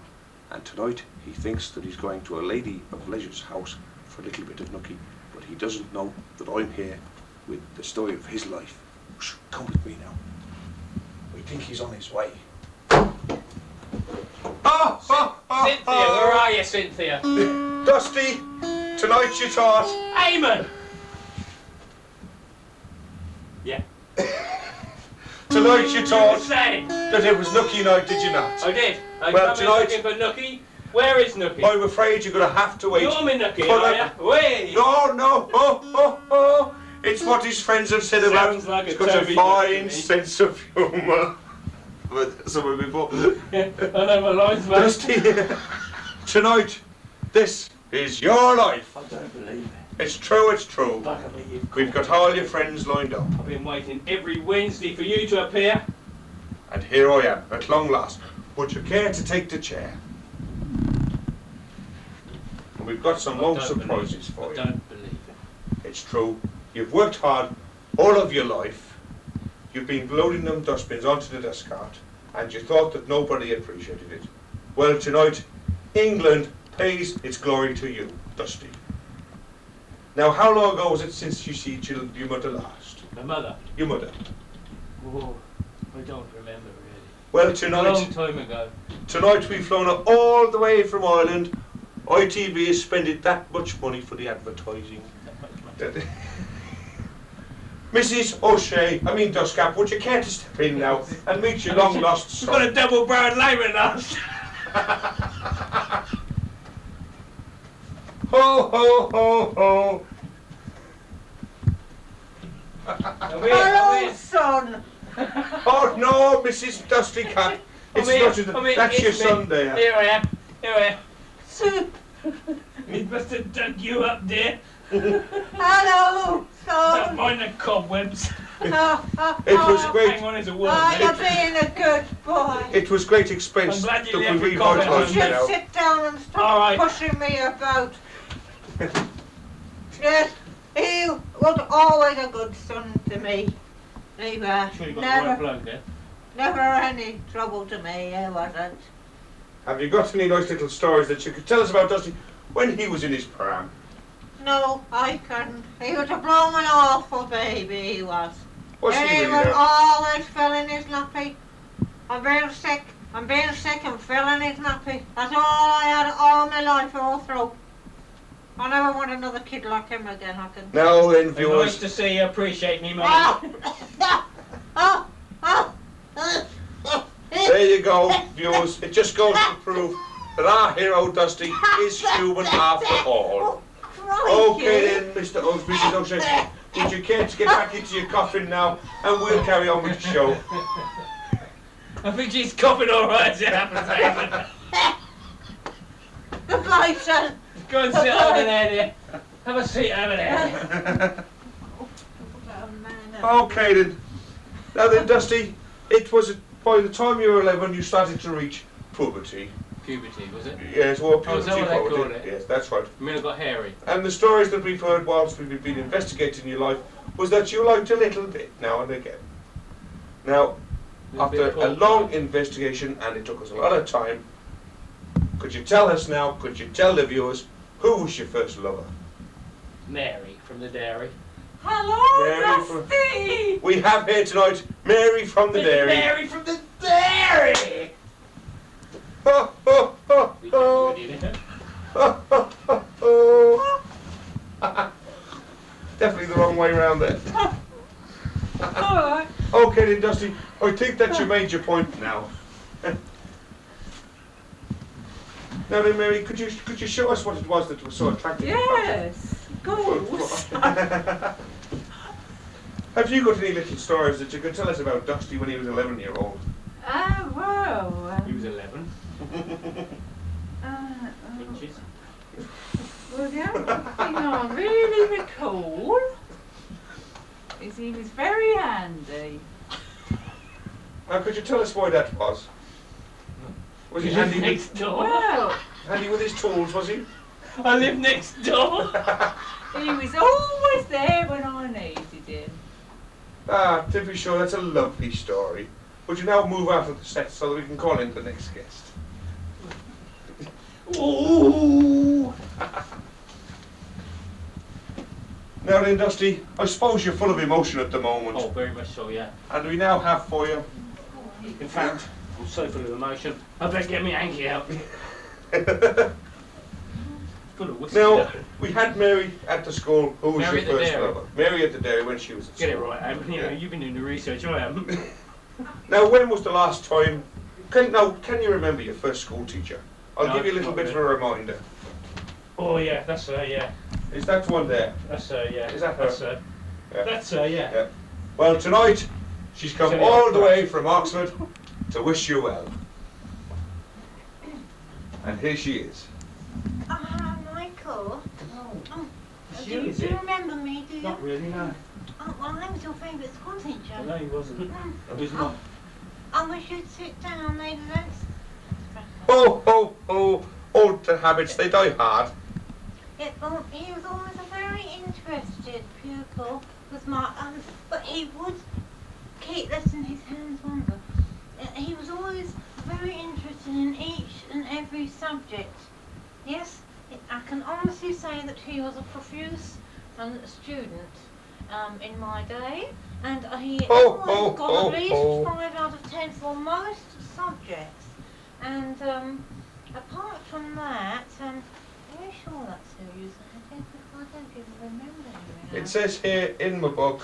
and tonight he thinks that he's going to a lady of leisure's house for a little bit of nookie, but he doesn't know that I'm here with the story of his life. Shh, come with me now. We think he's on his way. Cynthia, where are you, Cynthia? Dusty, tonight's your tart. Eamon! Yeah. Tonight's your tart. Say that it was Nookie night, did you not? I did. Well, tonight, looking for Nookie. Where is Nookie? I'm afraid you're going to have to wait. You're my Nookie, are you? Wait. No. Oh. It's what his friends have said about him. Like he's got a fine sense of humour. But somewhere before. I know my lines, mate. Dusty, tonight, this is your life. I don't believe it. It's true, it's true. Luckily you've We've got all your friends lined up. I've been waiting every Wednesday for you to appear. And here I am, at long last. Would you care to take the chair? And we've got some long surprises for you. I don't believe it. It's true. You've worked hard all of your life. You've been loading them dustbins onto the dust cart, and you thought that nobody appreciated it. Well, tonight, England pays its glory to you, Dusty. Now, how long ago was it since you see your mother last? My mother? Your mother. Oh, I don't remember really. Well, tonight... A long time ago. Tonight we've flown all the way from Ireland. ITV has spent that much money for the advertising. Mrs. O'Shea, Dustcap, would you care to step in now and meet your long lost son? We've got a double-barreled layman last. Ho, ho, ho, ho. Hello, son. Oh no, Mrs. Dusty Cat. That's your son there. Here I am. He must have dug you up there. Hello, son. Don't mind the cobwebs. It was great. Hang on, as a woman. You're being a good boy. It was great expense I'm glad you that left we your comment. revitalised You you now. should sit down and stop pushing me about. Yes, he was always a good son to me. He was Sure you got the right bloke there. never any trouble to me, he wasn't. Have you got any nice little stories that you could tell us about Dusty when he was in his pram? No, I couldn't. He was a blooming awful baby, he was. Was he He really was there? always filling his nappy. I'm being sick and filling his nappy. That's all I had all my life all through. I never want another kid like him again, I can. Now then, Nice viewers. to see you appreciate me, mate. There you go, viewers. It just goes to prove that our hero Dusty is human after all. Okay then, Mr. Mrs. O'Shea, would you care to get back into your coffin now, and we'll carry on with the show. I think she's coughing all right, as it happens, Goodbye, son. Go and sit over there, dear. Have a seat over there. Okay then. Now then, Dusty, it was by the time you were 11 you started to reach puberty. puberty, was it? Yes, well, Oh, is that puberty what they forward, called it? yes, that's right. I mean, I got hairy. And the stories that we've heard whilst we've been investigating your life was that you liked a little bit now and again. Now, after a long investigation, and it took us a lot of time, could you tell us now, could you tell the viewers, who was your first lover? Mary from the dairy. Hello, Mary Dusty! We have here tonight Mary from the dairy. Mary from the dairy! Ho, ho, ho, ho. Ho, ho, ho, ho. Definitely the wrong way around there. Alright. Okay then, Dusty, I think that you made your point now. Now then, Mary, could you show us what it was that was so attractive? Yes, of course. Have you got any little stories that you could tell us about Dusty when he was 11-year-old? Well. He was 11. Inches. Well, the only thing I really recall is he was very handy. Now, could you tell us why that was? Was he You live handy next door? Well, handy with his tools, was he? I live next door. he was always there when I needed him. Ah, to be sure, that's a lovely story. Would you now move out of the set so that we can call in the next guest? Ooh. Now then, Dusty, I suppose you're full of emotion at the moment. Oh, very much so, yeah. And we now have for you... In fact, I'm so full of emotion, I better get my hanky out. Now, we had Mary at the school, who was Mary your first at the dairy. lover. Mary at the dairy when she was at Get it school. right, Am. You know, you've been doing the research, I haven't. Now, when was the last time... Can you remember your first school teacher? I'll No, give you a little not bit of a reminder. Oh yeah, that's her, yeah. Is that one there? That's her, yeah. Is that her? That's her. Yeah. That's her, yeah. Yeah. Well, tonight, she's come She's all the way from Oxford to wish you well. And here she is. Michael. Oh, Do you remember me, do you? Not really, no. Oh, well, I was your favourite school teacher. No, he wasn't. I was not. I wish you'd sit down, ladies. Ho, ho, ho. Old habits, they die hard. He was always a very interested pupil with my, but he would keep letting his hands wander. He was always very interested in each and every subject. Yes, I can honestly say that he was a profuse student in my day, and he always got at least 5 out of 10 for most subjects. And apart from that, are you sure that's who you said? I don't even remember him. It says here in my book,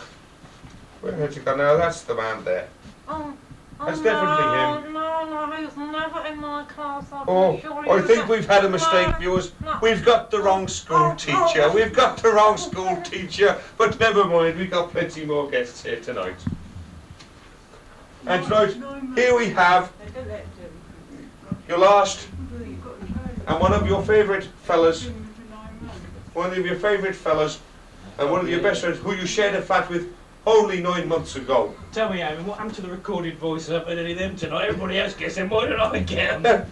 where has it gone now? That's the man there. That's definitely him. No, he was never in my class. I think we've had a mistake, viewers. We've got the wrong school teacher. We've got the wrong school teacher. But never mind, we've got plenty more guests here tonight. And tonight, here we have your last and one of your favourite fellas, and one of your best friends who you shared a flat with only 9 months ago. Tell me, Amy, what happened to the recorded voices? I've heard any of them tonight. Everybody else gets them. Why did I get them?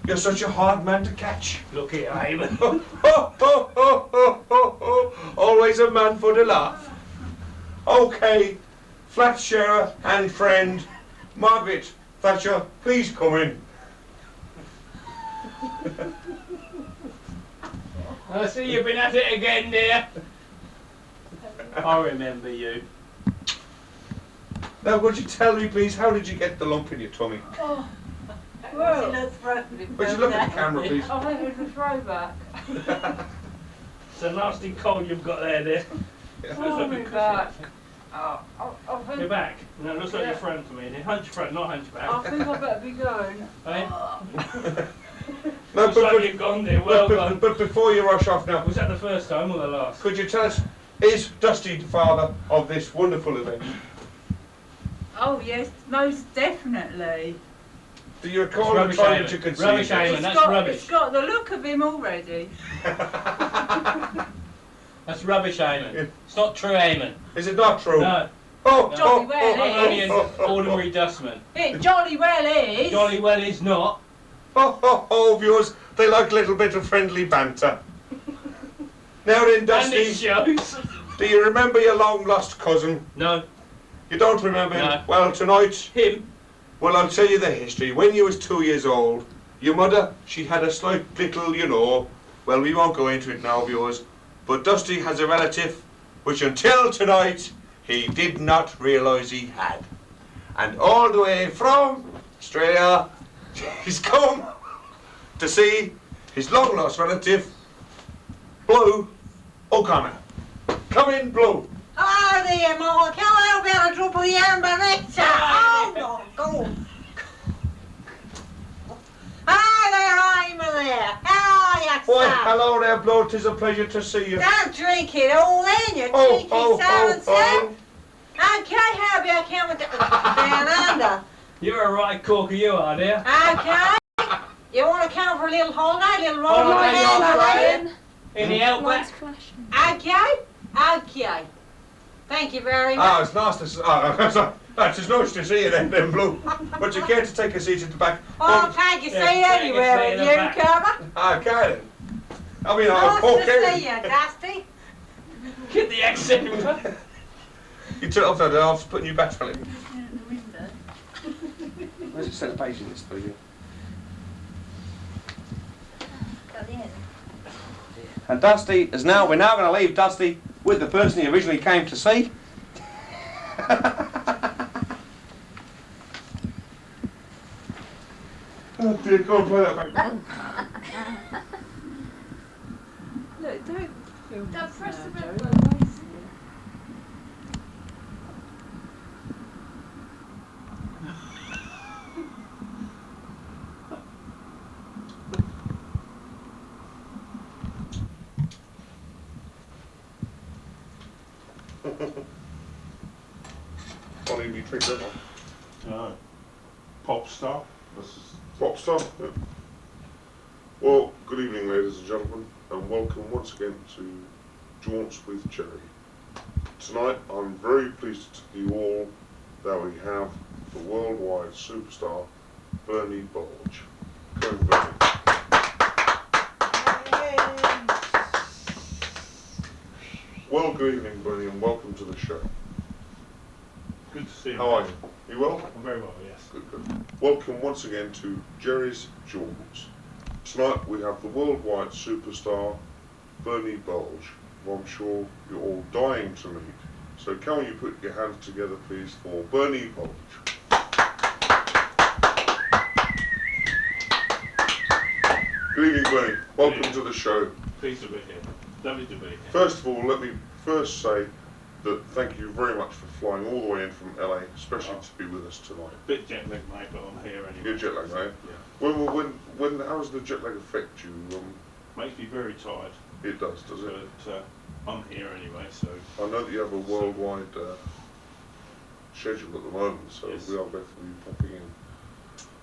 You're such a hard man to catch. Look here, Amy. Always a man for the laugh. Okay, flat sharer and friend, Margaret Thatcher, please come in. I see you've been at it again, dear. I remember you. Now, would you tell me, please, how did you get the lump in your tummy? Well, Would you look at the camera, please? I think it was a throwback. It's a nasty cold you've got there, dear. Oh, my back. Your back? No, it looks like your front to me. Hunch front, not hunch back. I think I better be going. No, looks like you've gone, dear. Well gone. But before you rush off now, Was that the first time or the last? could you tell us, is Dusty the father of this wonderful event? Oh yes, most definitely. Do you recall the time that you conceived Rubbish, it? Eamon, that's It's rubbish. got the look of him already. That's rubbish, Eamon. It's not true, Eamon. Is it not true? No. Oh, Jolly well I'm only is. an ordinary dustman. It jolly well is. Jolly well is not. Ho, viewers, they like a little bit of friendly banter. Now then, Dusty, do you remember your long-lost cousin? No. You don't remember him? No. Well, tonight... Him? Well, I'll tell you the history. When you was 2 years old, your mother, she had a slight little, you know... Well, we won't go into it now, viewers. But Dusty has a relative, which until tonight, he did not realise he had. And all the way from Australia, he's come to see his long-lost relative, Blue O'Connor. Come in, Blue. Hi there, Mark. How about a drop of the amber nectar? Oh, my God. Hi there, Amy there. How are you, Why, son? hello there, Blue. 'Tis a pleasure to see you. Don't drink it all then, you cheeky son and son. Okay, how about coming down under? You're a right corker, you are, dear. Okay. You want to come for a little holiday, a little roll In the outback? Okay. Thank you very much. Ah, it's nice to see. It's nice to see you then, Blue. But you care to take a seat at the back? I'll take a seat anywhere with you, cover. Okay then. I mean, Nice Paul to Kerry. see you, Dusty. Get the accent. You took it off that day, I was putting you back for it. Where's it set page in this, please? And Dusty is now, we're now going to leave Dusty with the person he originally came to see. Oh dear, go and play that back. Look, don't press the red Joe. button. I'll leave you drink that one. No. Pop star. This is Pop star. Yeah. Well, good evening, ladies and gentlemen, and welcome once again to Jaunts with Jerry. Tonight, I'm very pleased to tell you all that we have the worldwide superstar, Bernie Bulge. Come in, Bernie. Well, good evening, Bernie, and welcome to the show. good to see you. How are you? You well? I'm very well, yes. Good. Welcome once again to Jerry's Jaunts. Tonight we have the worldwide superstar, Bernie Bulge, who I'm sure you're all dying to meet. So can you put your hands together, please, for Bernie Bulge. Good evening, Bernie. Welcome to the show. Pleased to be here. Lovely to be here. First of all, let me first say that thank you very much for flying all the way in from LA, especially to be with us tonight. Bit jet lag, mate, but I'm here anyway. You're jet lag, mate? Yeah. How does the jet lag affect you? Makes me very tired. It does it? But I'm here anyway, so. I know that you have a worldwide schedule at the moment, so Yes. we are definitely popping in.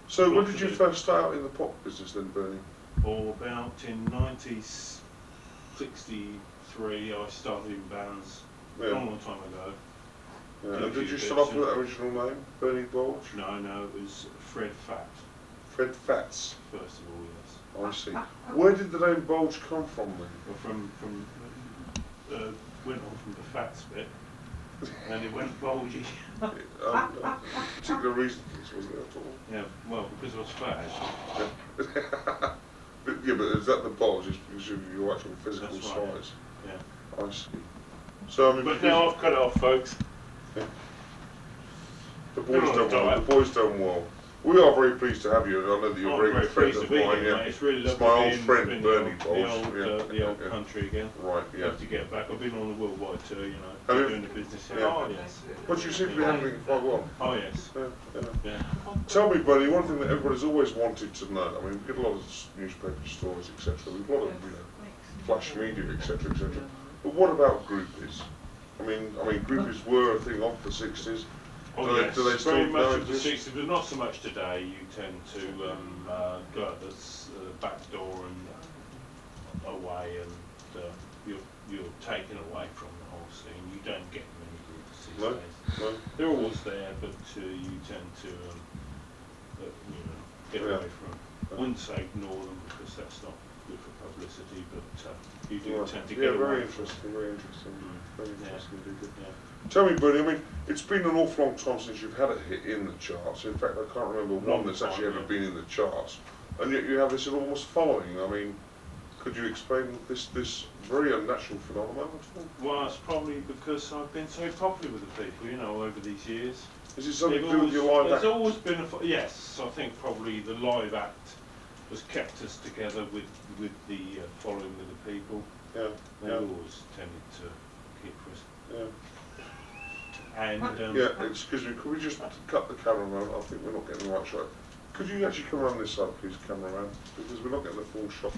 So when did you first start out in the pop business then, Bernie? Or about in 1963, I started in bands. Yeah. A long time ago. Yeah. Did a And did few you start off bits with that original name, Bernie Bulge? No, it was Fred Fat, Fred Fats. first of all, yes. I see. Where did the name Bulge come from then? Well, went on from the Fats bit, and it went bulgy. Particular reason for this, wasn't there at all? Yeah, well, because I was fat, actually. Yeah, but is that the bulge? Is because of your actual physical That's right, size? Yeah. I see. So I mean, But now I've cut it off, folks. the boys done well. We are very pleased to have you, and I know that you're I'm a very very good friend pleased to of be mine. here, Yeah. mate. It's really It's lovely my old being friend in Bernie the Bulge. old country again. Right, yeah. Love to get back. I've been on the worldwide tour, you know, Have you? doing the business here. Yeah. Oh, yes. But you seem to be handling it quite well. Oh, yes. Yeah. Tell me, Bernie, one thing that everybody's always wanted to know. I mean, we get a lot of newspaper stories, etc. We've got a lot of, flash media, etc., etc. But what about groupies? I mean, groupies were a thing of the 60s. Oh, Do yes. they still Very much know of the this? 60s, but not so much today. You tend to go out the back door and away, and you're taken away from the whole scene. You don't get many groups these days. No. They're always there, but you tend to get away from. Okay. I wouldn't say ignore them because that's not good for publicity, but you do Right. tend to get Yeah, away very from it. interesting, very interesting. Very Yeah. interesting indeed. Yeah. Tell me, Bernie, I mean, it's been an awful long time since you've had a hit in the charts. In fact, I can't remember Long one that's time, actually ever yeah. been in the charts. And yet you have this enormous following. I mean, could you explain this very unnatural phenomenon at all? Well, it's probably because I've been so popular with the people, you know, over these years. Is it something to They've do with your live There's act? always been yes, I think probably the live act has kept us together with the following of the people. Yeah. They've Yeah. always tended to keep us. Yeah. And Yeah, excuse me, could we just cut the camera around? I think we're not getting the right shot. Could you actually come around this side, please, cameraman? Because we're not getting the full shot.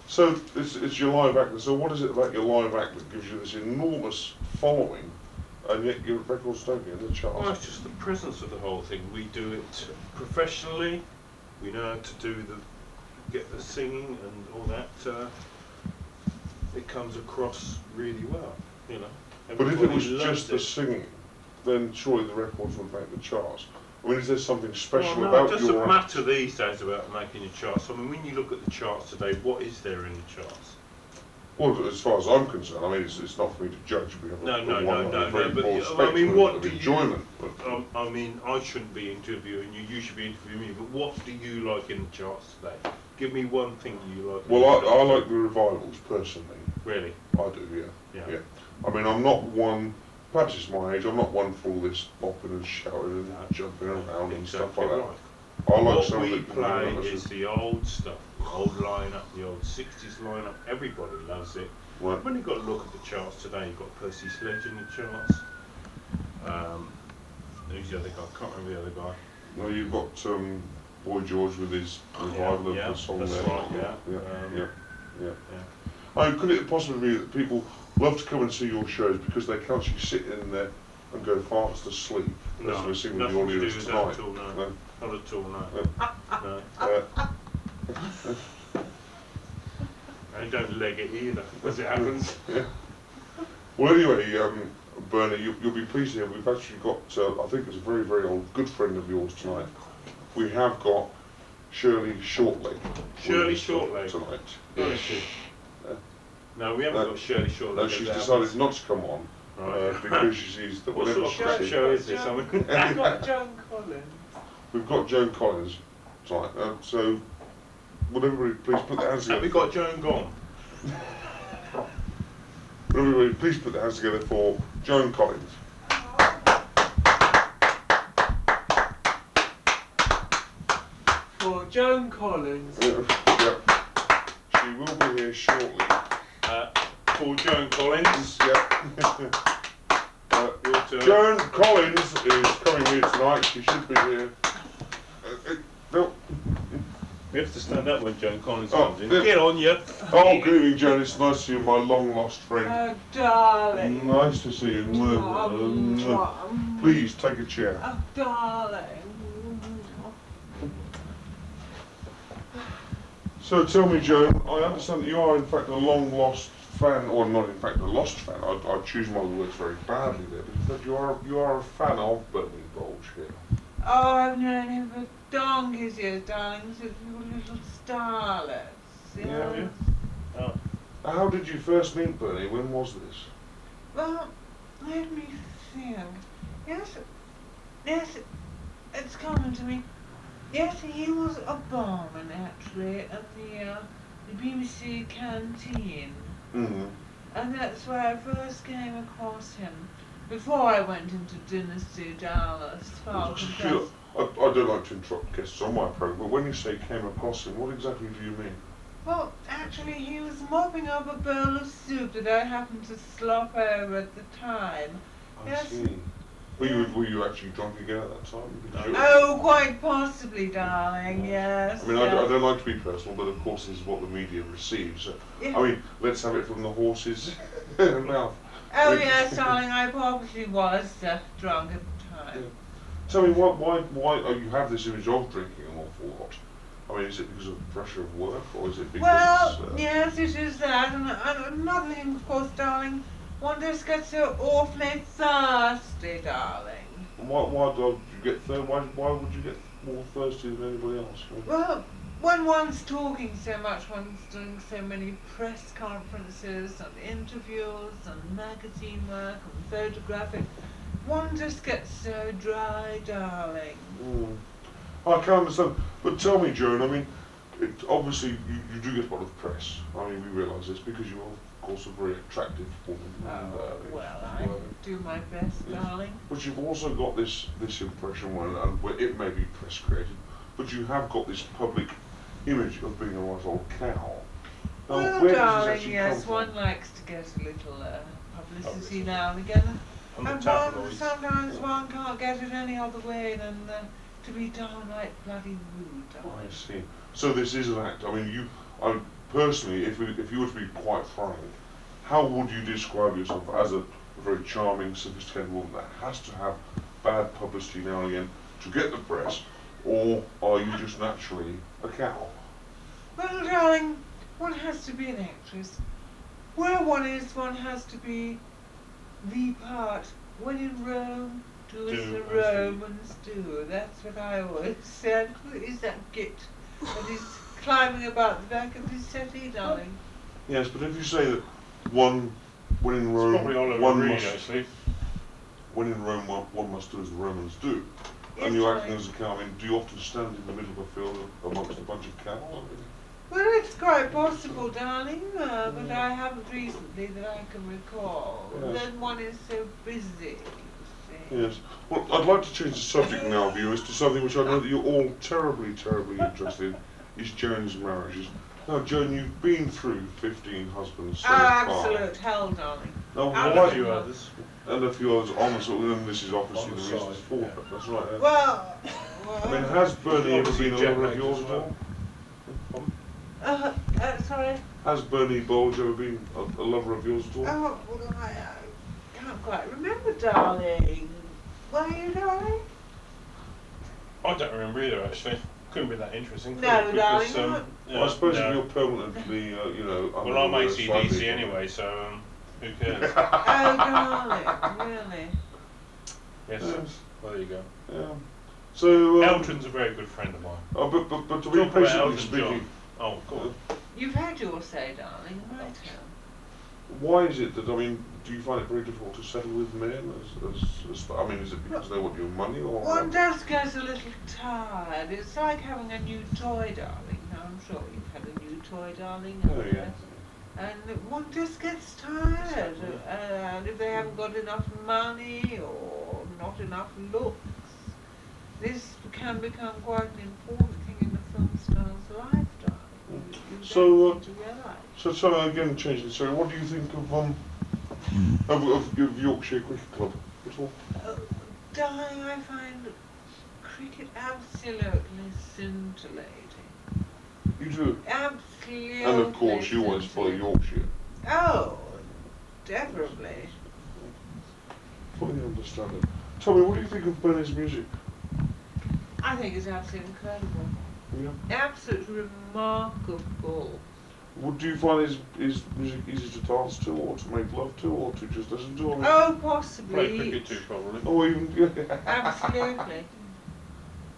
So, it's your live act. So what is it about your live act that gives you this enormous following, and yet your records don't get in the charts? well, it's just the presence of the whole thing. We do it professionally. We know how to get the singing and all that. It comes across really well, you know. But if it was Everybody just the loves it. singing, then surely the records would make the charts. I mean, is there something special Well, no, about it doesn't your matter these days about making your charts. I mean, when you look at the charts today, what is there in the charts? Well, as far as I'm concerned, I mean, it's not for me to judge. We have No, a no, very but broad I spectrum mean, what of do you? enjoyment. But, I mean, I shouldn't be interviewing you. You should be interviewing me. But what do you like in the charts today? Give me one thing you like. well, I like the revivals personally. Really? I do, Yeah. yeah. I mean, I'm not one. Perhaps it's my age. I'm not one for all this bopping and shouting and jumping around and stuff like that. Right. I like What some we of the play is the old stuff, the old lineup, the old 60s lineup. Everybody loves it. Right. When you've got to look at the charts today, you've got Percy Sledge in the charts. Who's the other guy? I can't remember the other guy. Well, you've got Boy George with his revival Yeah, of the song that's there. right, Yeah. yeah. I mean, could it possibly be that people love to come and see your shows because they can't actually sit in there and go fast asleep as No, we're seeing with nothing the to do audience with tonight? that at all, no. No? Not at all, no. No. And don't leg it either, as it happens. Yeah. Well, anyway, Bernie, you'll be pleased to hear we've actually got, I think it's a very, very old good friend of yours tonight. We have got Shirley Shortleg. Shirley Shortleg. Tonight. Where is she? No, we haven't got Shirley Shortleg. No, she's decided not to come on. Right. Because she sees that What whenever sort of she show is this? I mean, We've got Joan Collins. we've got Joan Collins tonight, so would everybody please put their hands have together? we got Joan gone? Would everybody please put their hands together for Joan Collins? For Joan Collins. Yeah. She will be here shortly. For Joan Collins. Yeah. Your turn. Joan Collins is coming here tonight. She should be here. No. We have to stand up when Joan Collins Oh, comes in. yeah. Get on, you. Oh, good evening, Joan. It's nice to see you, my long lost friend. Oh, darling. Nice to see you. Please take a chair. Oh, darling. So tell me, Joan, I understand that you are in fact a long lost fan, or not in fact a lost fan. I choose my words very badly there, but in fact you are a fan of Bernie Bolge here. Oh, I've known him for donkeys years, darling, since we were little starlets. Yeah. Oh. How did you first meet Bernie? When was this? Well, let me think. Yes, it's coming to me. Yes, he was a barman actually at the BBC canteen. Mm-hmm. And that's where I first came across him. Before I went into Dynasty Dallas, Falcon Crest. I don't like to interrupt guests on my programme, but when you say came across him, what exactly do you mean? Well, actually, he was mopping up a bowl of soup that I happened to slop over at the time. I see. Were you actually drunk again at that time? Oh, quite possibly, darling, yes. I mean, I don't like to be personal, but of course this is what the media receives. So, Yeah. I mean, let's have it from the horse's mouth. Oh, yes, darling, I probably was drunk at the time. Yeah. Tell me, why you have this image of drinking an awful lot? I mean, is it because of the pressure of work, or is it because... Well, yes, it is that, and another thing, of course, darling, one just gets so awfully thirsty, darling. Why would you get thirsty? Why would you get more thirsty than anybody else? Well, when one's talking so much, one's doing so many press conferences and interviews and magazine work and photographic, one just gets so dry, darling. I can understand, but tell me, Joan, I mean, obviously you do get a lot of press. I mean, we realise this because you are, of course, a very attractive woman. Well, I do my best, darling. But you've also got this impression, and where it may be press created, but you have got this public image of being a right old cow. Now, Well, where does this darling, actually yes, come one from? likes to get a little publicity now and again. And the And tabloids. sometimes one can't get it any other way than to be downright bloody rude, I darling. see. So this is an act. I mean, personally, if you were to be quite frank, how would you describe yourself as a very charming, sophisticated woman that has to have bad publicity now and again to get the press, or are you just naturally a cow? Well, darling, one has to be an actress. Where one is, one has to be the part. When in Rome, do as the Romans do. That's what I always said. Who is that git that is climbing about the back of his settee, darling? Yes, but if you say that when in It's Rome, probably Oliver one Reed, must, actually. when in Rome, one must do as the Romans do, Yes, and you're darling. acting as a cow, I mean, do you often stand in the middle of a field amongst a bunch of cows? Well, it's quite possible, darling, but I haven't recently that I can recall. Yes. Then one is so busy, you see. Yes. Well, I'd like to change the subject now, viewers, to something which I know that you're all terribly, terribly interested in, is Joan's marriages. Now, Joan, you've been through 15 husbands so far. Absolute hell, darling. Now, And why- a few others. And a few others on the sort of, and this is obviously On the the reason side, for yeah. it. That's right. Well, I mean, has Bernie ever Obviously been a jet lover of lagged yours as at well. all? sorry. Has Bernie Bulge ever been a lover of yours at all? Oh, well, I can't quite remember, darling. Were you, darling? I don't remember either, actually. Couldn't be that interesting. could No, it? darling, Because, not. Well, I suppose no. if you're permanently, you know, under Well, I'm the AC/DC side anyway, so who cares? Oh, darling, really? Yes, Yes. well, there you go. Yeah. So. Elton's a very good friend of mine. Oh, but to be Talk about basically Elton speaking, John. Oh, go on. You've had your say, darling, right? why is it that, I mean, do you find it very difficult to settle with men? I mean, is it because they want your money or? One just gets a little tired. It's like having a new toy, darling. Now, I'm sure you've had a new toy, darling. Oh, yeah. And one just gets tired. And if they haven't got enough money or not enough looks, this can become quite an important thing in the film star's life, darling. You So, don't seem to realise. So again, changing. So, what do you think of Yorkshire Cricket Club at all? Darling, I find cricket absolutely scintillating. You do. Absolutely. And of course, you always follow Yorkshire. Oh, definitely. Fully understand it. Tell me, what do you think of Bernie's music? I think it's absolutely incredible. Yeah. Absolutely remarkable. Do you find his music easy to dance to, or to make love to, or to just listen to? Or Oh, possibly. Play cricket too, probably. Or even. Absolutely.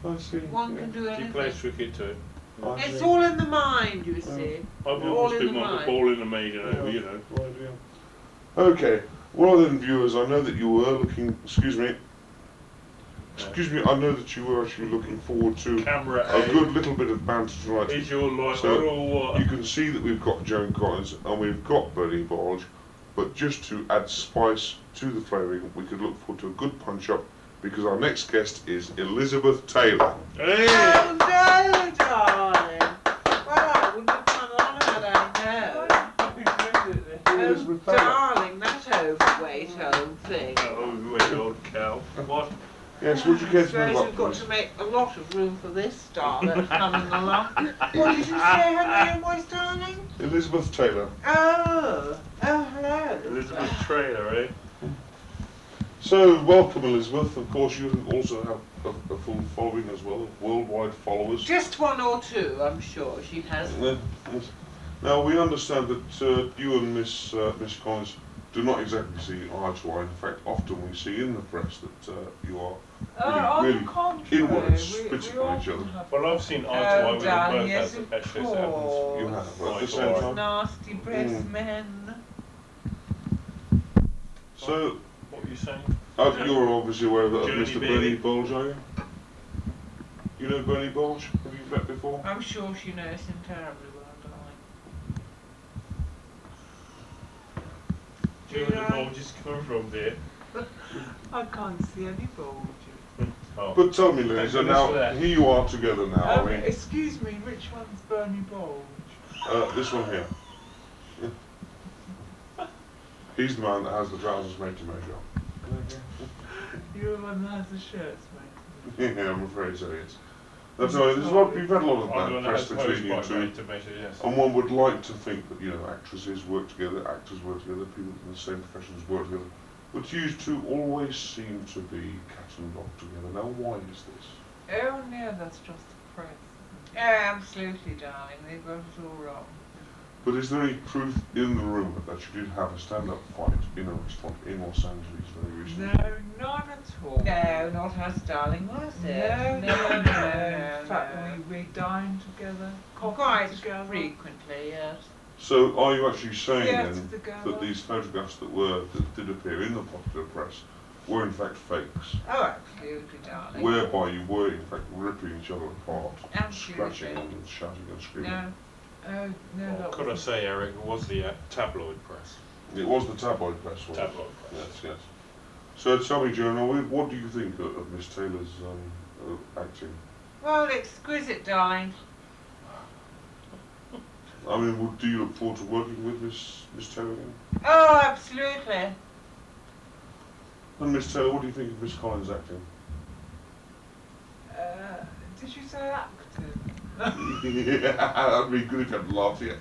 I see. One can do He anything. plays cricket too. I It's see. all in the mind, you see. I've All always in been the like a mind. ball in the maiden over, you know. Right, yeah. Okay. Well then, viewers, I know that you were looking. Excuse me. Excuse me. I know that you were actually looking forward to Camera a A. good little bit of banter tonight. Is your life So, or what? You can see that we've got Joan Collins and we've got Bernie Bulge, but just to add spice to the flavouring, we could look forward to a good punch-up because our next guest is Elizabeth Taylor. Hey! Oh, no, darling. Well, I wouldn't have come on had I known. Elizabeth Oh, Taylor. darling, that overweight old thing. Oh, wait, old cow. What? Yes, would you care I to suppose move we've up, got please? to make a lot of room for this star that's coming along. What did you say her name was, darling? Elizabeth Taylor. Oh, hello. Elizabeth Trailer, eh? So, welcome Elizabeth. Of course, you also have a full following as well, worldwide followers. Just one or two, I'm sure she has. Yes. Now, we understand that you and Miss Collins do not exactly see eye to eye. In fact, often we see in the press that you are On really, the contrary, inwards spitting on each other. Well, I've seen eye to eye with them darling, both yes, as of actually as it course. You have, at Eye the to same eye. time. Nasty breast men. So, What were you saying? you're obviously aware of Journey Mr. baby. Bernie Bulge, are you? You know Bernie Bulge? Have you met before? I'm sure she knows him terribly well, darling. Do you know where the bulges come from, dear? I can't see any bulges. Oh. But tell me, ladies, Thank and now goodness for that. here you are together now. I mean, Excuse me, which one's Bernie Bulge? this one here. He's the man that has the trousers made to measure. You're the one that has the shirts, mate. Yeah, I'm afraid so, yes. That's all right. We've had a lot of I'm bad going to press have between you post two. to measure, yes. And one would like to think that, you know, actresses work together, actors work together, people in the same professions work together. But you two always seem to be cat and dog together. Now, why is this? Oh no, that's just the press. Yeah, absolutely, darling. They've got it all wrong. But is there any truth in the rumour that you did have a stand-up fight in a restaurant in Los Angeles very recently? No, none at all. No, not us, darling, was it? No. In fact, we dine together, quite together. Frequently, yes. So, are you actually saying Yes, then together. that these photographs that did appear in the popular press were in fact fakes? Oh, absolutely, darling. Whereby you were in fact ripping each other apart, Absolutely. scratching and shouting and screaming? No. Oh, no, Well, that could I wasn't. say, Eric, it was the tabloid press. It was the tabloid press, wasn't it? Tabloid press. Yes, yes. So tell me, Joanna, what do you think of Miss Taylor's acting? Well, exquisite, darling. I mean, do you look forward to working with Miss Taylor again? Oh, absolutely. And Miss Taylor, what do you think of Miss Collins' acting? Did you say acting? Yeah, that'd be good if you hadn't laughed yet.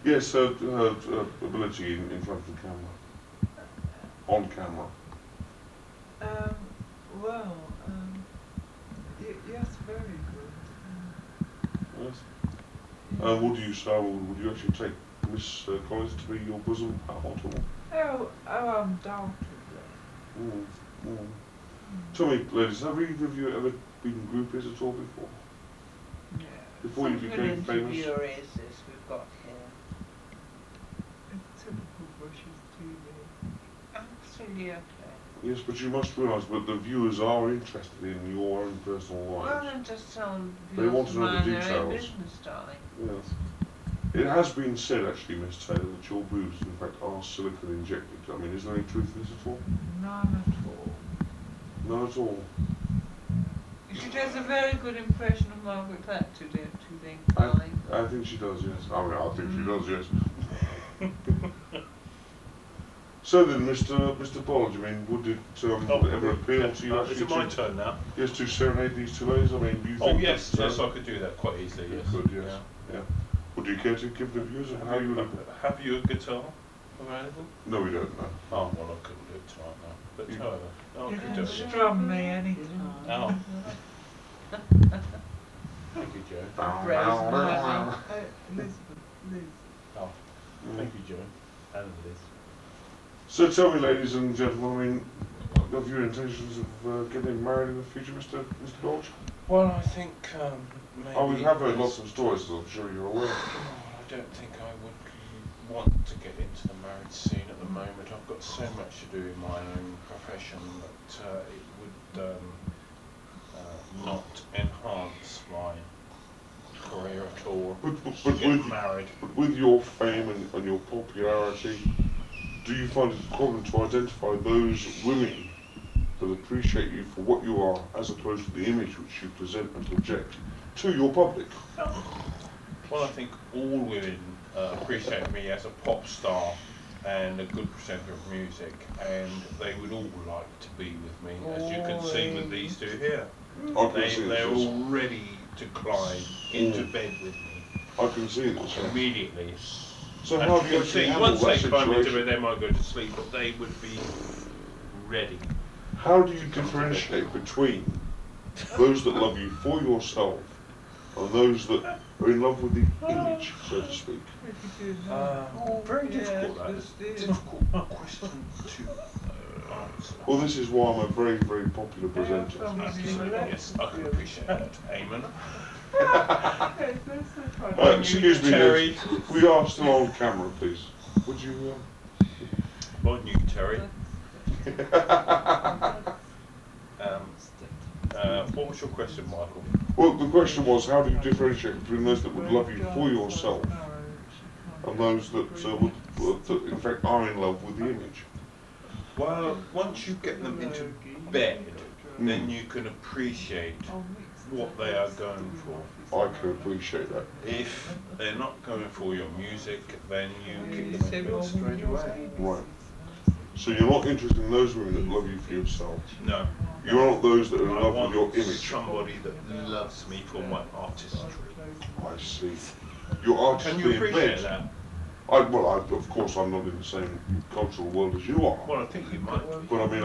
Yes, her ability in front of the camera. On camera. Well, yes, very good. Yes. What do you say? Would you actually take Miss Collins to be your bosom pal or? Oh, undoubtedly. Tell me, ladies, have either of you ever been groupies at all before? Yeah. Before you became famous? Interviewer is this we've got here? A typical British TV. Absolutely. Yes, but you must realise that the viewers are interested in your own personal Well, lives. then just tell They want to know the mind their own details. business, darling. Yes. It has been said, actually, Miss Taylor, that your boobs, in fact, are silicone injected. I mean, is there any truth to this at all? None at all. None at all. She does a very good impression of Margaret Thatcher, don't you think, darling? I think she does, yes. I mean, I think she does, yes. So then, Mr. Bulge, I mean, would it ever appeal to you? Is it my turn now? Yes, to serenade these two ladies? I mean, do you think? Oh yes, that, yes, I could do that quite easily. Yes. You could, yes. Yeah. Would you care to give the viewers how you would? Have you a guitar available? No, we don't. No. Oh well, I couldn't do it tonight now. But You- however, I You could can do it. strum me anytime. Oh. Thank you, Joe. Liz. Oh, thank you, Joe. And Liz. So tell me, ladies and gentlemen, I mean, of your intentions of getting married in the future, Mr. Bulge? Well, I think maybe. Oh, we have heard lots of stories, as I'm sure you're aware. I don't think I would want to get into the marriage scene at the moment. I've got so much to do in my own profession that it would not enhance my career at all. But with your fame and your popularity, do you find it common to identify those women that appreciate you for what you are, as opposed to the image which you present and project to your public? Well, I think all women appreciate me as a pop star and a good presenter of music, and they would all like to be with me, as you can see with these two here. They're all ready to climb into bed with me. I can see this. Immediately. So and how you do you can actually see, handle once that they climb into situation? bed, they might go to sleep, but they would be ready. How do you differentiate between those that love you for yourself and those that are in love with the image, so to speak? Very difficult, that is a difficult question to answer. Well, this is why I'm a very, very popular presenter. Absolutely, yes, I can appreciate that, Eamon. Excuse me, Terry. we are still on camera, please. Would you? On you, Terry. What was your question, Michael? Well, the question was, how do you differentiate between those that would love you for yourself and those that that in fact are in love with the image? Well, once you get them into bed, then you can appreciate what they are going for. I can appreciate that. If they're not going for your music, then you kick them in straight away. Right. So you're not interested in those women that love you for yourself? No. You're not those that are in I love want with your image? somebody that loves me for my artistry. I see. Your artistry Can you appreciate in bed? that? Of course, I'm not in the same cultural world as you are. Well, I think you might. But I mean,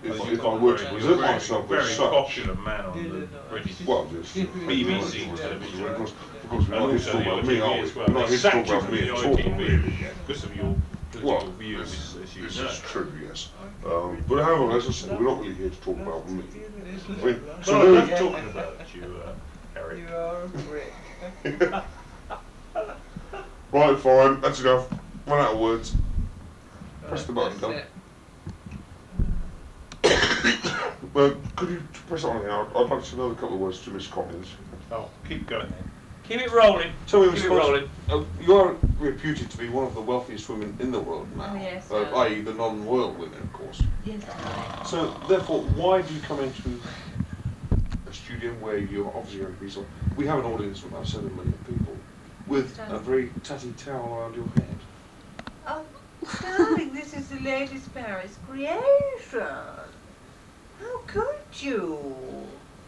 if I were to present myself as such, very popular man on the British BBC television. Of course, we're not here to talk about me, are we? We're not here to talk about me at all. Because of your political views, as you know. This is true, yes. But however, as I said, we're not really here to talk about me. I mean, so well, I'm talking about you, Eric. You are a brick. Right, fine, that's enough. Run out of words. Press the button, done. Well, could you press it on here? I'd like to know a couple of words to Miss Collins. Oh, keep going then. Keep it rolling. Tell me, Keep Miss it Collins, rolling. you are reputed to be one of the wealthiest women in the world now. Oh, yes, i.e. the non-royal women, of course. Yes, So, therefore, why do you come into a studio where you're obviously going to be we have an audience of about 7 million people with a very tatty towel around your head? Oh, darling, this is the Lady Sparrow's creation. How could you?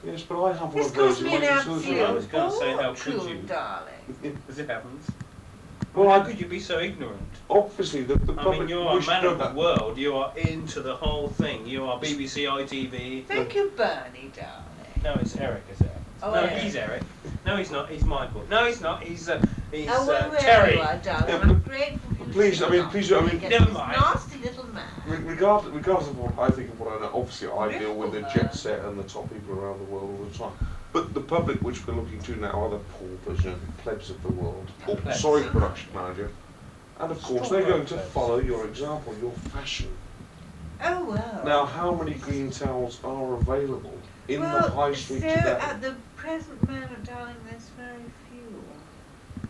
Yes, but I have one This of those cost in me my an conservatory. I was going to say, how could fortune, you? darling. As it happens. Well, How could you be so ignorant? Obviously, the I public mean, you are a wish to man know of the that. world. You are into the whole thing. You are BBC, ITV. Thank you, Bernie, darling. No, it's Eric, is it? Oh, no, Eric. he's Eric. No, he's not. He's Michael. No, he's not. He's Oh, well, wherever Terry. you are, darling, Yeah, I'm grateful for you. Please, I mean, Never mind. Nasty little man. Regardless of what I think of what I know, obviously I deal with the jet set and the top people around the world all the time. But the public which we're looking to now are the paupers, you know, the plebs of the world. Plebs. Sorry, production manager. And of course, they're going to follow your example, your fashion. Oh, well. Now, how many green towels are available in well, the high street so today? at the present moment, darling, there's very few.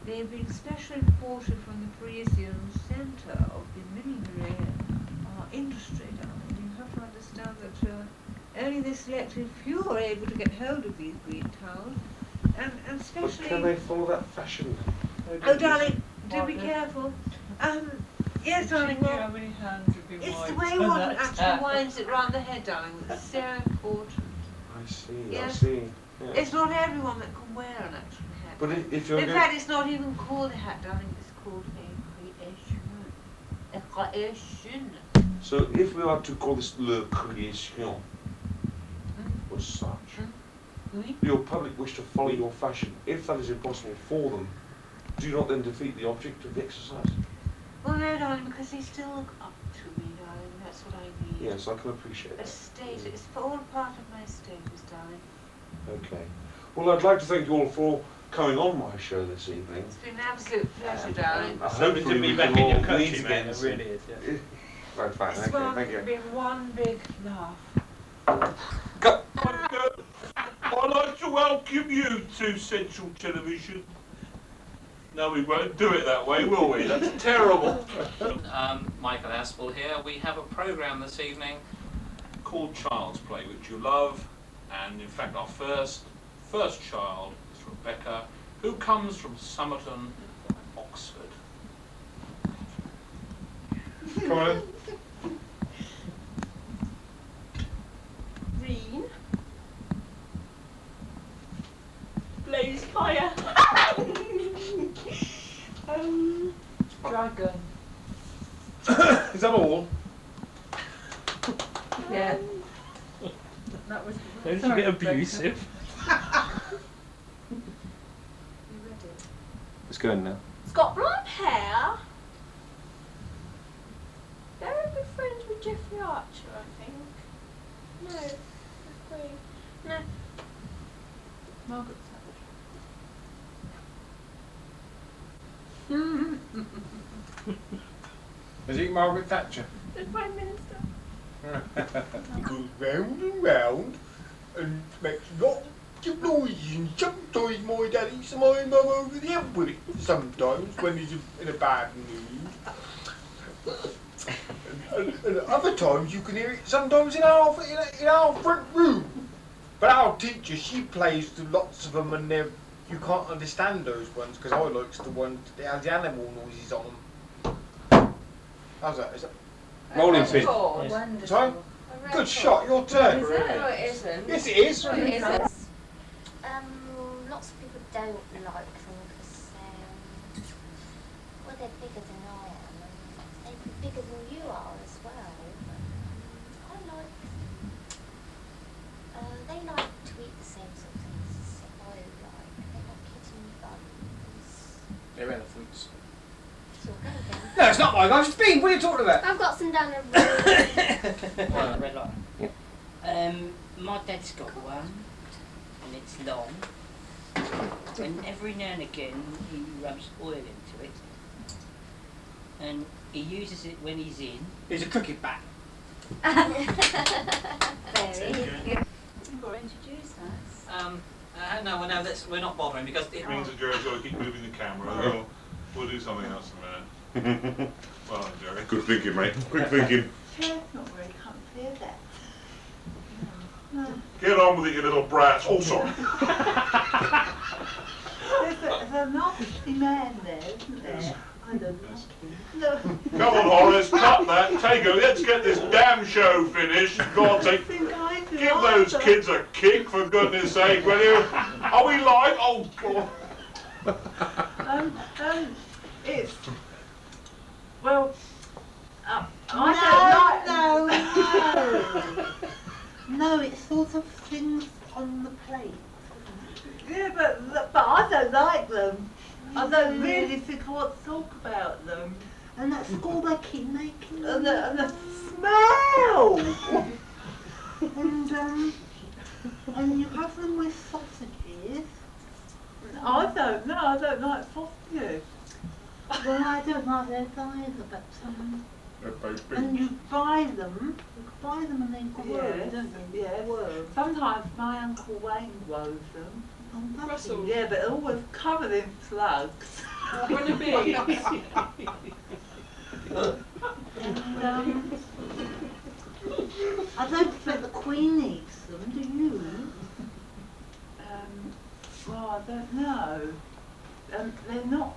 They've been specially imported from the Parisian centre of the millinery industry, darling. You have to understand that only the selected few are able to get hold of these green towels, and But especially. can they follow that fashion? Oh, darling, do be careful. Yes, darling. How Well, many hands have been it's the wiped way on one that actually towel? winds it round the head, darling. That's so important. I see, Yes. I see. Yeah. It's not everyone that can wear an actual hat. But if you're In going... fact, it's not even called a hat, darling. It's called a creation. A creation. So if we are to call this le création, as such, Oui. your public wish to follow your fashion, if that is impossible for them, do you not then defeat the object of the exercise? Well, no, darling, because they still look up to me, darling. That's what I need. Yes, I can appreciate A that. status. It's all part of my status, darling. Okay. Well, I'd like to thank you all for coming on my show this evening. It's been an absolute pleasure, darling. Lovely to be back in your country, man. It really is. Yeah. Right, fine. It's Okay, thank you. been one big laugh. Go. I'd like to welcome you to Central Television. No, we won't do it that way, will we? That's terrible. Michael Aspel here. We have a programme this evening called Child's Play, which you love, and in fact our first child is Rebecca, who comes from Somerton, Oxford. Come on in. Green. Blaze fire. Dragon. Is that all? Yeah. That was. Don't you get abusive? It's going now. It's got blonde hair. Very good friends with Jeffrey Archer, I think. No, agree. No. Margaret Is it Margaret Thatcher? The Prime Minister. Goes round and round and makes lots of noise, and sometimes my daddy hits my mum over the head with it. Sometimes when he's in a bad mood. And other times you can hear it sometimes in our front room. But our teacher, she plays to lots of them, and you can't understand those ones because I likes the ones that has the animal noises on them. How's that? Is that Rolling pin. Wonderful. Sorry? Good shot, your turn. No, it isn't. Yes, it is. No, it isn't. Lots of people don't like them because well, they're bigger than I am, and they're bigger than you are as well. I like they like to eat the same sort of things as I like. They like kitten buns. They're elephants. So go again. No, it's not my guy, it's Bean. What are you talking about? I've got some down the road. Red light. My dad's got one, and it's long. And every now and again he rubs oil into it, and he uses it when he's in. It's a cricket bat. Very good. You've got to introduce us. No, we're not bothering because it Means that Jerry's got to keep moving the camera. We'll do something else in a minute. Well done, Jerry. Good thinking, mate. Quick thinking. chair's not very comfy, is it? No. Get on with it, you little brats. Oh, sorry. There's a nasty man there, isn't there? I don't like him. No. Come on, Horace, cut that. Take it. Let's get this damn show finished. God's sake. Give those kids a kick, for goodness sake, will you? Are we live? Oh, God. It's... Well... No, it's sort of things on the plate. Yeah, but I don't like them. I don't really think I want to talk about them. And at school they keep making them. And the smell! and you have them with sausages. I don't like sausages. Well, I don't like those either, but and you buy them and they grow, don't you? Yeah. Sometimes my Uncle Wayne grows them. Oh, Brussels. Yeah, but they're always covered in slugs. Wanna be? And, I don't think the Queen eats them, do you? Well, I don't know. They're not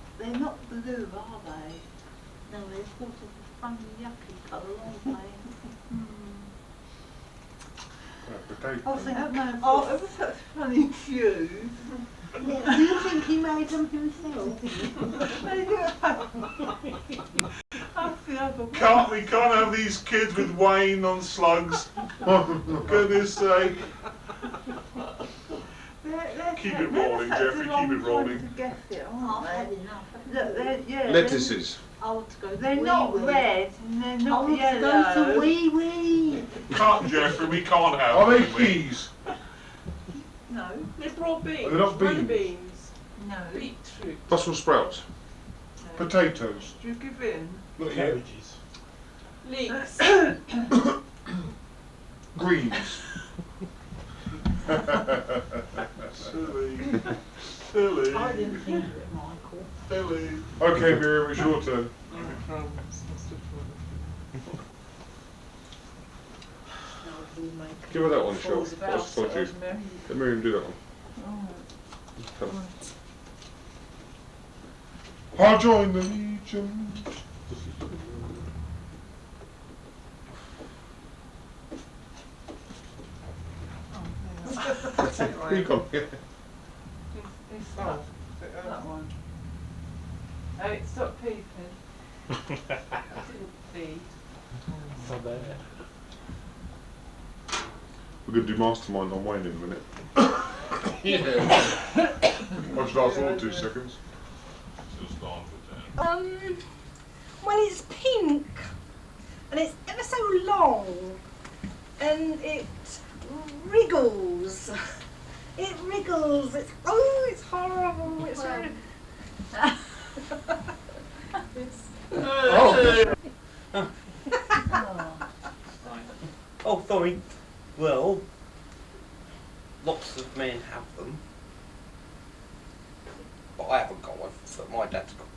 blue, are they? No, they're sort of a funny, yucky colour, aren't they? I think I've ever such funny shoes. Yeah, do you think he made them himself? We can't have these kids with Wayne on slugs. For goodness sake. Keep it rolling, Jeffrey, keep it rolling. Lettuces. They're not red and they're not yellow. Go to wee wee. Can't, Jeffrey, we can't have Are they them. peas? No. They're broad beans. They're not Running beans. beans. No. Beetroot. Brussels sprouts. Potatoes. Do you give in? Not yet. Leeks. Greens. Silly. I didn't think of it, Michael. Silly. Okay, Miriam, it's your turn. Give her that one, Shel. That's told you. Let Miriam do that one. Come on. I'll join the Legion. Here you come. That one. Oh, it stopped peeping. Feed. We're going to do Mastermind on Wayne in a minute. Yeah. I should ask all 2 seconds. Well, it's pink, and it's ever so long, and it wriggles. It wriggles. It's horrible. It's Well. Oh, sorry. Well, lots of men have them, but I haven't got one. But my dad's got one.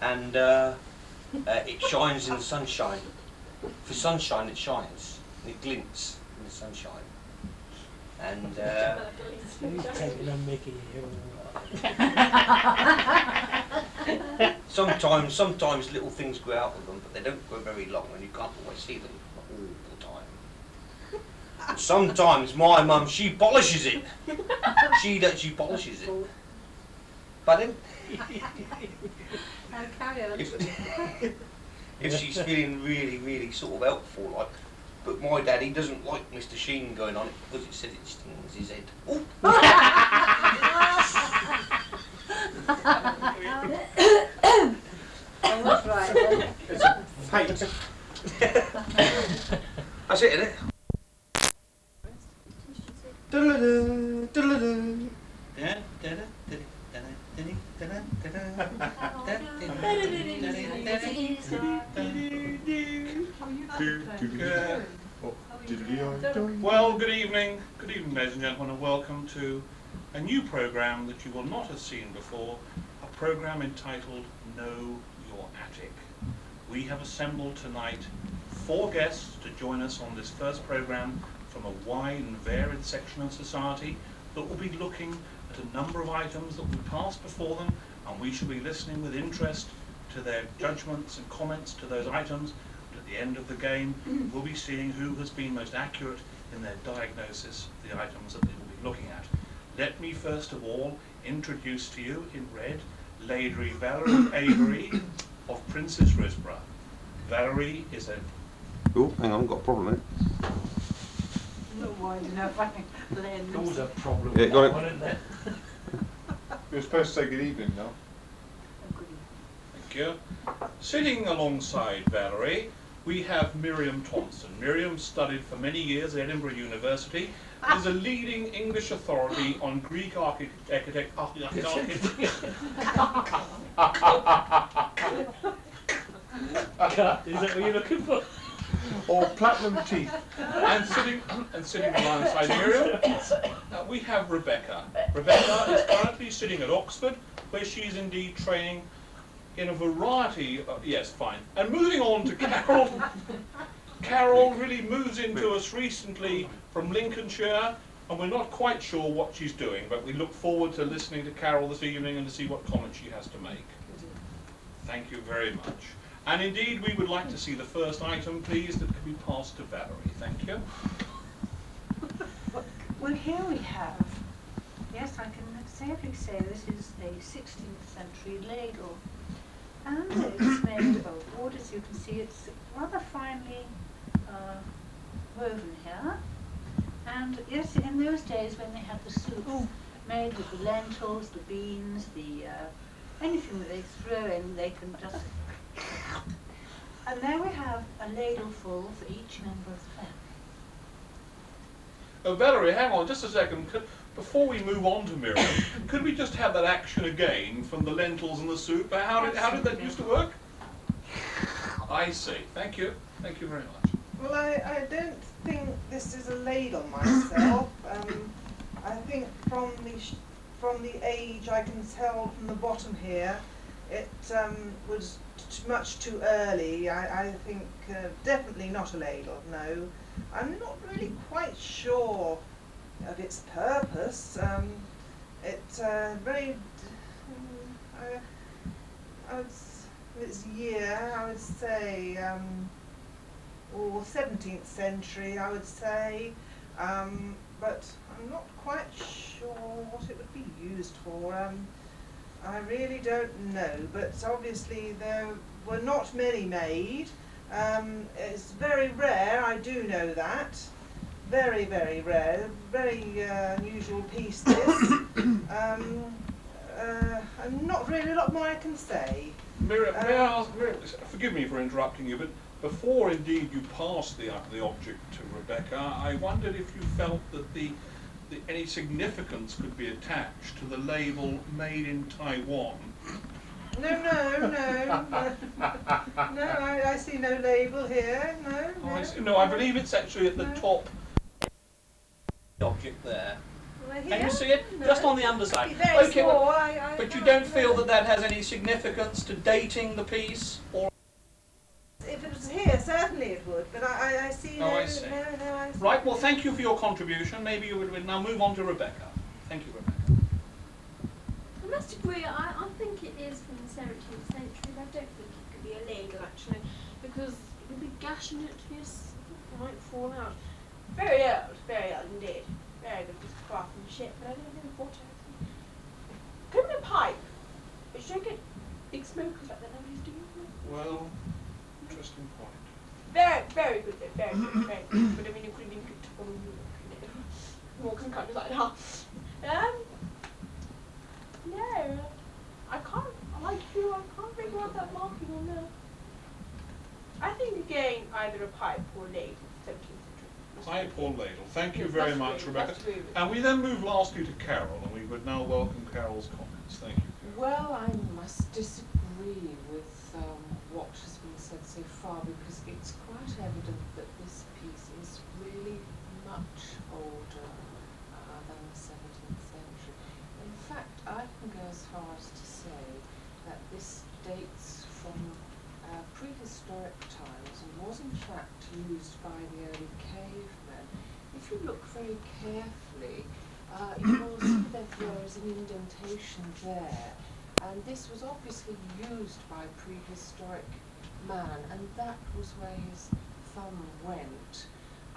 And it shines in the sunshine. For sunshine, it shines. And it glints in the sunshine. And Who's taking a Mickey here? sometimes little things grow out of them, but they don't grow very long, and you can't always see them all the time. And sometimes my mum, she polishes it. She polishes it. But then, if she's feeling really sort of helpful, like, but my dad, he doesn't like Mr. Sheen going on it because it said it stings his head. Oh. That's right then. It's a fate. That's it, isn't it? Well, good evening, ladies and gentlemen, and welcome to a new programme that you will not have seen before, a programme entitled Know Your Attic. We have assembled tonight 4 guests to join us on this first programme from a wide and varied section of society that will be looking at a number of items that will be passed before them, and we shall be listening with interest to their judgments and comments to those items. But at the end of the game, we'll be seeing who has been most accurate in their diagnosis of the items that they will be looking at. Let me first of all introduce to you in red Lady Valerie Avery of Princess Risborough. Valerie is a... Oh, hang on, I've got a problem here. Not wide enough, I think. There was a problem Yeah, with got that it. one, isn't there? You're supposed to say good evening now. Thank you. Sitting alongside Valerie, we have Miriam Thompson. Miriam studied for many years at Edinburgh University and is a leading English authority on Greek architecture. Cut, is that what you're looking for? Or platinum teeth. And sitting alongside Miriam, we have Rebecca. Rebecca is currently sitting at Oxford, where she's indeed training in a variety of... Yes, fine. And moving on to Carol. Carol really moves into us recently from Lincolnshire, and we're not quite sure what she's doing, but we look forward to listening to Carol this evening and to see what comments she has to make. Thank you very much. And indeed, we would like to see the first item, please, that can be passed to Valerie. Thank you. Well, here we have, yes, I can safely say this is a 16th century ladle. And it's made of wood, as you can see, it's rather finely woven here. And yes, in those days when they had the soups made with the lentils, the beans, the anything that they throw in, they can just... And there we have a ladle full for each member of the family. Valerie, hang on just a second. Before we move on to Miriam, could we just have that action again from the lentils and the soup? How did that used to work? I see. Thank you. Thank you very much. Well, I don't think this is a ladle myself. I think from the age I can tell from the bottom here, it was much too early. I think definitely not a ladle. No, I'm not really quite sure of its purpose. Its year, I would say, or 17th century, I would say, but I'm not quite sure what it would be used for. I really don't know, but obviously there were not many made. It's very rare, I do know that. very, very rare, very unusual piece this. And not really a lot more I can say. Miriam, may I ask, Miriam, forgive me for interrupting you, but before indeed you passed the object to Rebecca, I wondered if you felt that any significance could be attached to the label "Made in Taiwan." No, I see no label here. No, I believe it's actually at the top object there. Can you see it? No. Just on the underside. Very Okay, small, well, but you don't feel that has any significance to dating the piece? Or if it was here, certainly it would, but I see no. I see. No, I see. Right, well, thank you for your contribution. Maybe you would now move on to Rebecca. Thank you, Rebecca. I must agree, I think it is from the 17th century. I don't think it could be a ladle, actually, because it would be gashing it to this, it might fall out. Very old indeed. Very good piece of craftsmanship, but I don't know what else. Could be a pipe. But you don't get big smokers like that nowadays, do you? Well, interesting point. Very good though, very good, very good. But I mean, it could have been good to follow more some countries like that. No, I can't, like you, I can't figure out that marking on there. I think again, either a pipe or a ladle, 17th century. Pipe or ladle. Thank you very much, Rebecca. And we then move lastly to Carol, and we would now welcome Carol's comments. Thank you, Carol. Well, I must disagree with what has been said so far, because it's quite evident that this piece is really much older than the 17th century. In fact, I can go as far as to say that this dates from prehistoric times and was in fact used by the early cavemen. If you look very carefully, you will see that there is an indentation there, and this was obviously used by prehistoric man, and that was where his thumb went.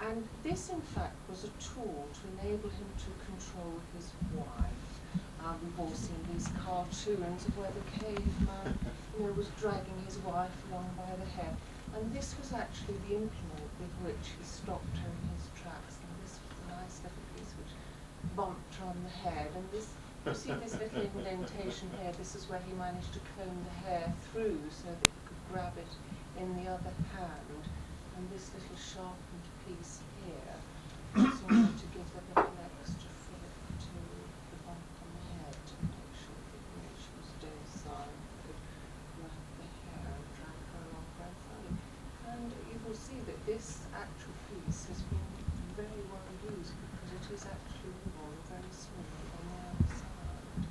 And this, in fact, was a tool to enable him to control his wife. We've all seen these cartoons of where the caveman, was dragging his wife along by the hair. And this was actually the implement with which he stopped her in his tracks. And this was a nice little piece which bumped her on the head. And this, you see this little indentation here, this is where he managed to comb the hair through so that he could grab it in the other hand. And this little sharpened piece here is only to give a little extra fillip to the bump on the head to make sure that she was docile and could grab the hair and drag her along very fully. And you will see that this actual piece has been very well used because it is actually worn very smooth on the outside.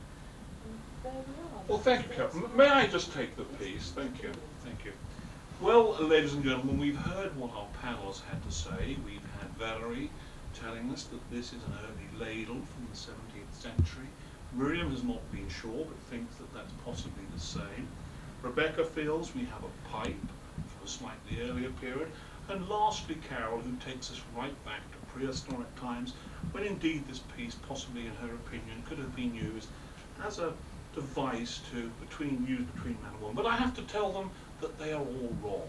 And there we are. Well, thank you, Carol. May I just take the piece? Thank you. Thank you. Well, ladies and gentlemen, we've heard what our panels had to say. We've had Valerie telling us that this is an early ladle from the 17th century. Miriam has not been sure, but thinks that that's possibly the same. Rebecca feels we have a pipe from a slightly earlier period. And lastly, Carol, who takes us right back to prehistoric times, when indeed this piece, possibly in her opinion, could have been used as a device between man and woman. But I have to tell them that they are all wrong.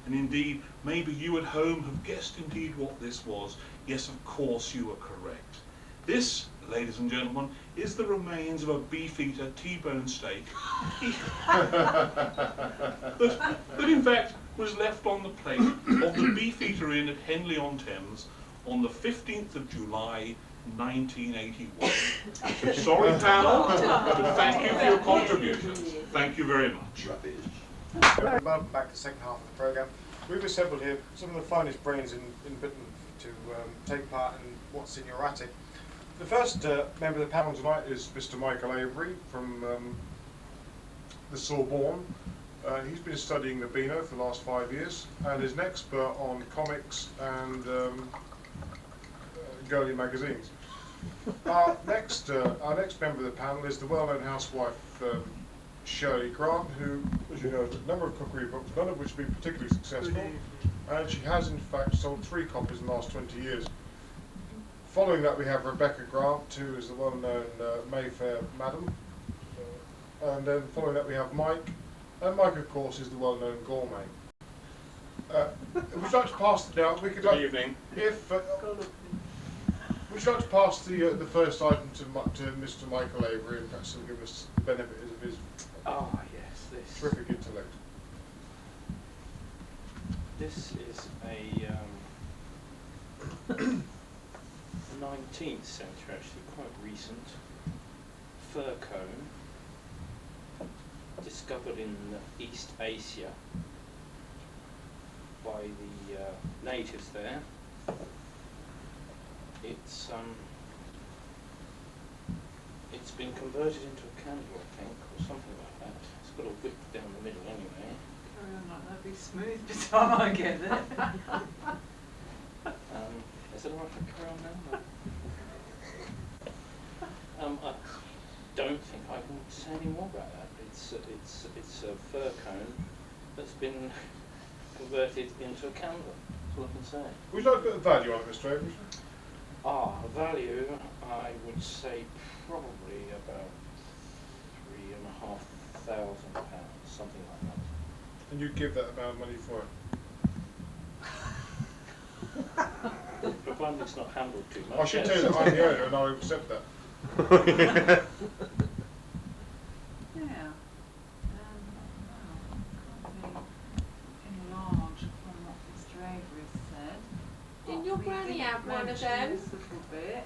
And indeed, maybe you at home have guessed indeed what this was. Yes, of course you are correct. This, ladies and gentlemen, is the remains of a beefeater T-bone steak that in fact was left on the plate of the Beefeater Inn at Henley-on-Thames on the 15th of July 1981. Sorry, panel, but thank you for your contributions. Thank you very much. Back to the second half of the programme. We've assembled here some of the finest brains in Britain to take part in what's in your attic. The first member of the panel tonight is Mr. Michael Avery from the Sorbonne. He's been studying the Beano for the last 5 years and is an expert on comics and girly magazines. Our next member of the panel is the well-known housewife Shirley Grant, who, as you know, has written a number of cookery books, none of which have been particularly successful, and she has in fact sold 3 copies in the last 20 years. Following that we have Rebecca Grant, who is the well-known Mayfair Madam, and then following that we have Mike, and Mike of course is the well-known gourmet. Would you like to pass now? We could Good evening. If would you like to pass the first item to Mr. Michael Avery, and perhaps he'll give us the benefit of his Yes, this. terrific intellect. This is a 19th century, actually quite recent, fir cone discovered in East Asia by the natives there. It's been converted into a candle, I think, or something like that. It's got a wick down the middle anyway. Carry on like that, be smooth by the time I get it. Is it alright if I carry on now? I don't think I can say any more about that. It's a fir cone that's been converted into a candle. That's all I can say. Would you like to put a value on it, Mr. Avery? Value, I would say probably about £3,500, something like that. And you'd give that amount of money for it? Provided it's not handled too much. I should tell you that I'm the owner and I accept that. Yeah. Can't be large from what Mr. Avery said. Didn't your granny have one of them? This little bit.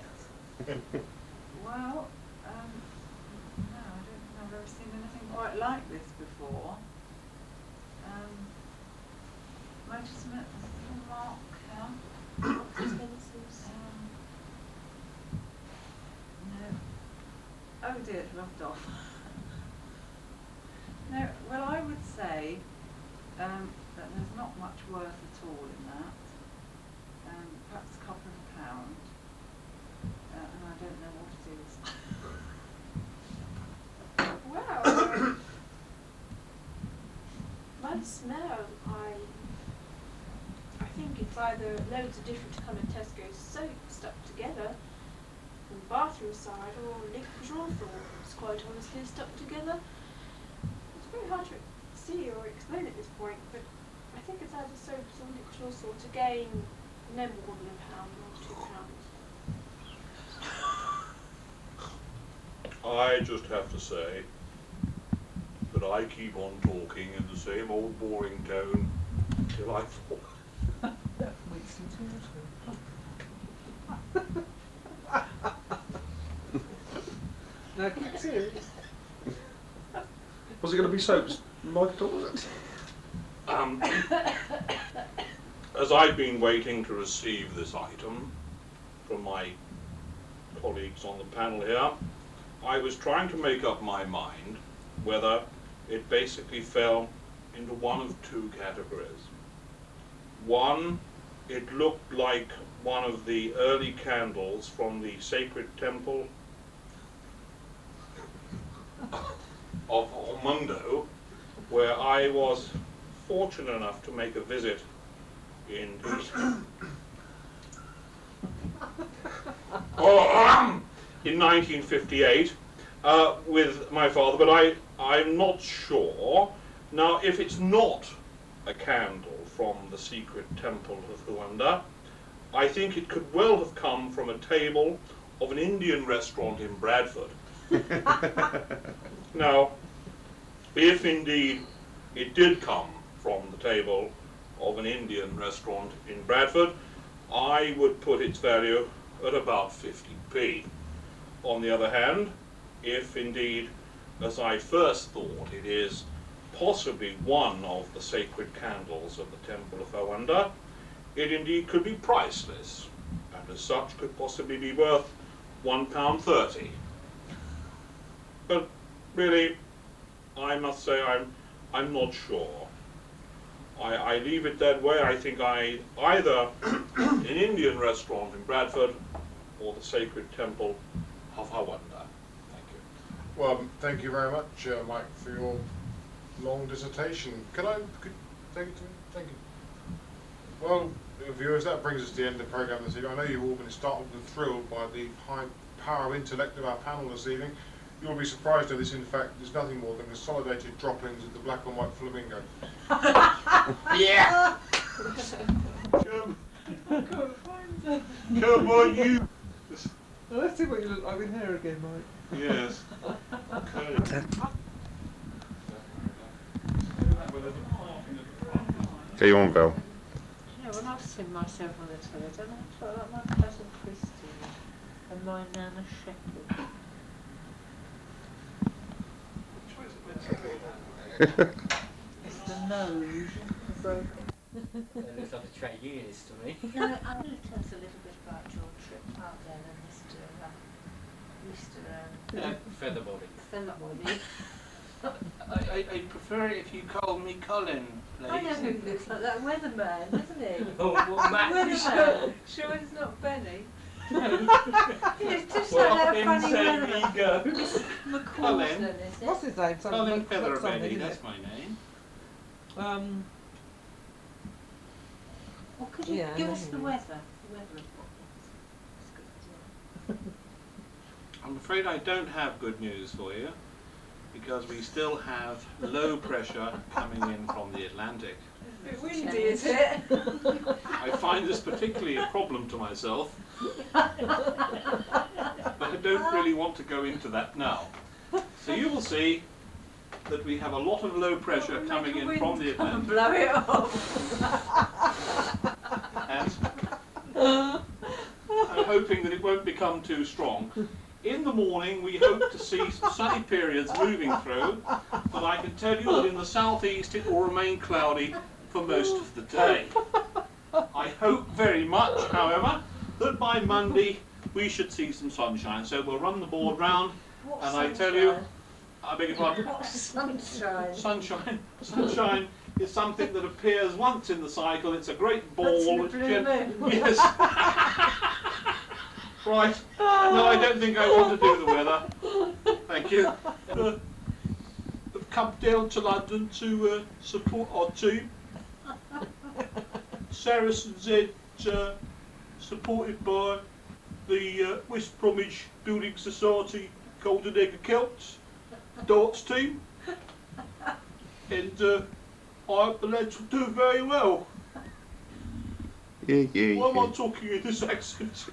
Well, no, I don't think I've ever seen anything quite like this before. Motorsmith, Mark, no. Oh dear, it's rubbed off. No, well I would say that there's not much worth at all in that. Perhaps a couple of pounds. And I don't know what it is. Well, by the smell, I think it's either loads of different kind of Tesco soap stuck together on the bathroom side, or liquid drawthorns, quite honestly, stuck together. It's very hard to see or explain at this point, but I think it's either soaps or liquid drawthorns, again, no more than £1 or £2. I just have to say that I keep on talking in the same old boring tone till I fall. No, keep serious. Was it going to be soaps? Michael, was it? As I've been waiting to receive this item from my colleagues on the panel here, I was trying to make up my mind whether it basically fell into one of two categories. One, it looked like one of the early candles from the sacred temple of Ormundo, where I was fortunate enough to make a visit in 1958 with my father, but I'm not sure. Now, if it's not a candle from the secret temple of Huanda, I think it could well have come from a table of an Indian restaurant in Bradford. Now, if indeed it did come from the table of an Indian restaurant in Bradford, I would put its value at about 50p. On the other hand, if indeed, as I first thought, it is possibly one of the sacred candles of the Temple of Huanda, it indeed could be priceless, and as such could possibly be worth £1.30. But really, I must say I'm not sure. I leave it that way. I think either an Indian restaurant in Bradford or the sacred temple of Huanda. Thank you. Well, thank you very much, Mike, for your long dissertation. Thank you. Well, viewers, that brings us to the end of the programme this evening. I know you've all been startled and thrilled by the high power of intellect of our panel this evening. You'll be surprised that this, in fact, is nothing more than consolidated droppings of the black and white flamingo. Yeah. Come on, you. Well, let's see what you look like in here again, Mike. Yes. Okay. Go on, Val. You know, when I've seen myself on the telly, I don't know, I felt like my cousin Christine and my Nana Shepherd. It's the nose broken. It looks like a trade unionist to me. No, I'm going to tell us a little bit about your trip out there and Mr. Featherbody. Featherbody. I prefer it if you call me Colin, please. I know who looks like that weatherman, doesn't he? Oh, well, Matt. Weatherman. Sure it's not Benny. It's just like that funny weatherman. It's McCausland, is it? What's his name? Colin Something, Featherbody, isn't that's it? my name. Well, could you Yeah, give I us know the who weather? The weather report. I'm afraid I don't have good news for you, because we still have low pressure coming in from the Atlantic. It's a bit windy, is it? I find this particularly a problem to myself, but I don't really want to go into that now. So you will see that we have a lot of low pressure coming in from the Atlantic. Blow it off. And I'm hoping that it won't become too strong. In the morning we hope to see some sunny periods moving through, but I can tell you that in the southeast it will remain cloudy for most of the day. I hope very much, however, that by Monday we should see some sunshine. So we'll run the board round, and I tell you, I beg your pardon? What sunshine? Sunshine is something that appears once in the cycle. It's a great ball. That's in the blue moon. Yes. Right. No, I don't think I want to do the weather. Thank you. I've come down to London to support our team. Saracen's Head, supported by the West Bromwich Building Society Golden Egg Celts darts team, and I hope the lads will do very well. Yeah. Why am I talking in this accent?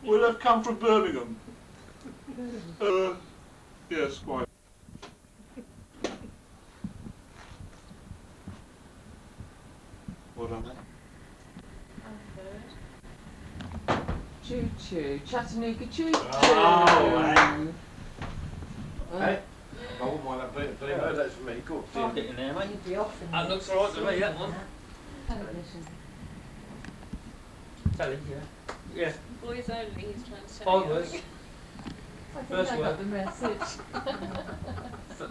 Well, I've come from Birmingham. Yes, quite. What am I? Choo choo, Chattanooga choo choo. Hey, I wouldn't mind that believe that's for me. Good. I'll get in there, mate. You'd be off in That looks alright to me, that one. television. Telly, yeah. Boys only, he's trying to say. 5 words. I think First I word. got the message.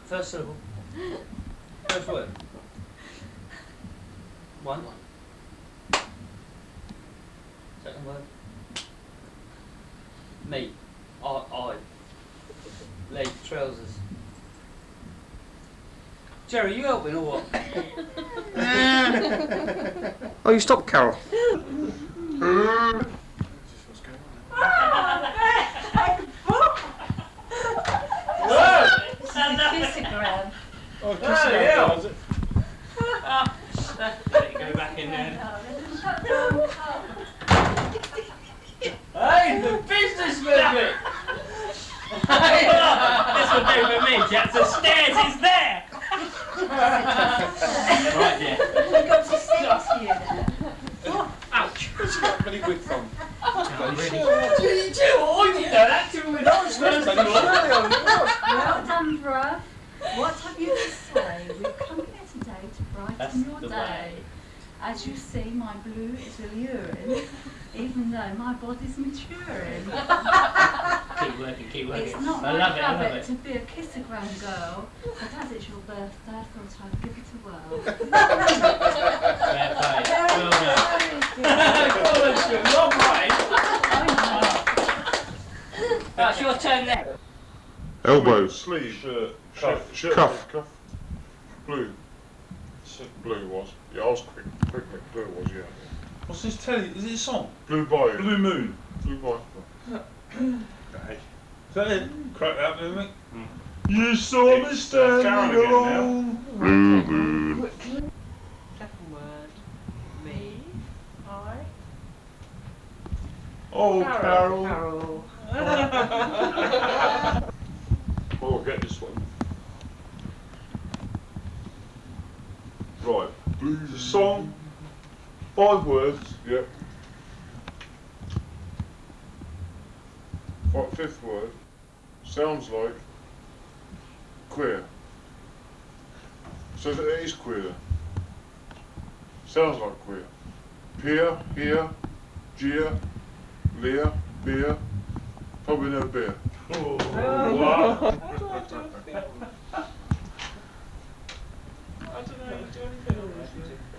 First syllable. First word. 1. Second word. Me. I. Leg, trousers. Jerry, you helping or what? Oh, you stopped, Carol. Kissogram. Oh, hell. was it? Let it go back in there. Hey, the business movie! Hey, this will do for me, chaps. The stairs is there! Right, yeah. We've got to sing to you now. Ouch! Where's she got bloody wig from? I didn't know that till when I was first born. Well done, bruv. What have you to say? We've come here today to brighten your day. As you see, my blue is alluring, even though my body's maturing. Keep working. It's not I my love it, habit to be a kissogram girl, but as it's your birthday, I thought I'd give it a whirl. Fair play. Well done. That's your turn there. Elbows. Sleeve. Shirt. Cuff. Blue. Blue was. Yeah, I was quick. Blue was, yeah. What's this telly? Is it a song? Blue Bayou. Blue Moon. Blue Bayou. Is that it? Crack that with me. You saw me standing Karen again now. alone. Blue moon. Second word. Oh, Carol. Carol. Oh, get this one. Right. The song, 5 words. Yep. 5th word sounds like queer. So that it is queer. Sounds like queer. Peer, here, jeer, leer, beer. Probably no beer. Oh, wow. How do I do a film? I don't know how you do a film.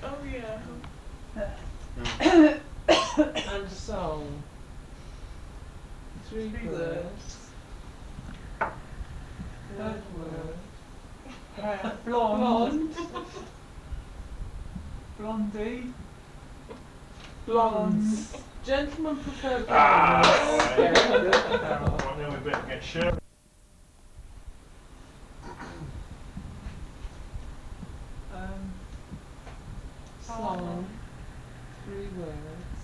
Oh yeah. And song. 3 words. 3rd word. Blonde. Blondie. Blondes. Gentlemen prefer blondes. Ah, right. Right, then we better get Shirley. Song. 3 words.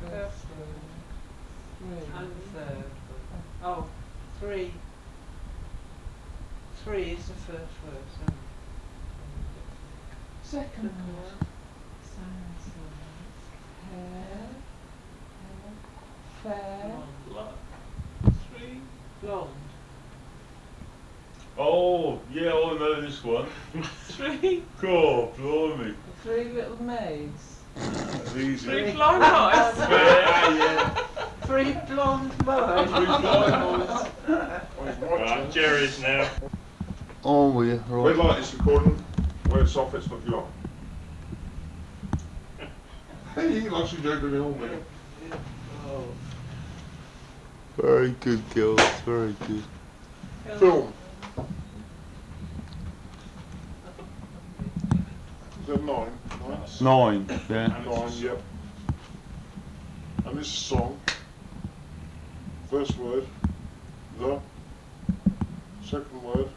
1st word. 3. And 3rd. Oh, 3. 3 is the 1st word. 2nd word. Sounds like hair. Fair. 3. Blonde. Oh, yeah, I know this one. 3. God, blimey. 3 little maids. Easy. 3 blind mice. Yeah. 3 blonde mice. 3 blind mice. Right, Jerry's now. Oh, we're Red light is recording. Where it's off, it's not you on. Hey, he likes to joke with me all minute. Oh. Very good, girls. Very good. Film. Is that 9? 9. Yeah. 9, yep. And this is song. 1st word, the. 2nd word,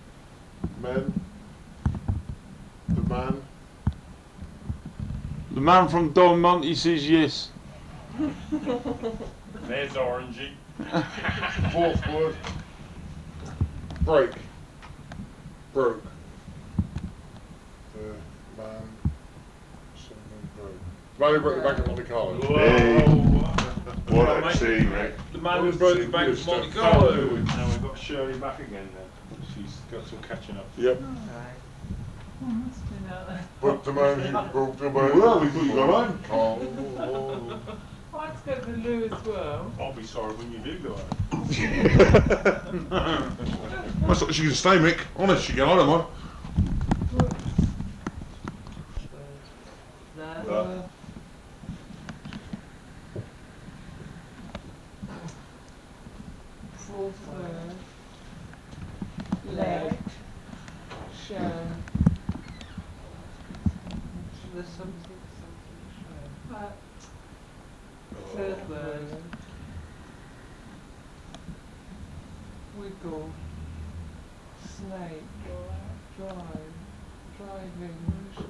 men. The man. The man from Don Monty says yes. There's Orangey. 4th word, break. Broke. The man. Something broke. Man who broke the bank of Monte Carlo. What a scene, mate. The man who broke the bank of Monte Carlo. Now we've got Shirley back again then. She's got some catching up. Yep. But the man who broke the bank. Well, we put you on. Oh. Let's get the loo as well. I'll be sorry when you do go out. That's what she can stay, Mick. Honest, she can. I don't mind. Fourth word. Leg. Show. There's something show. 3rd word. Wiggle. Snake. Drive. Driving.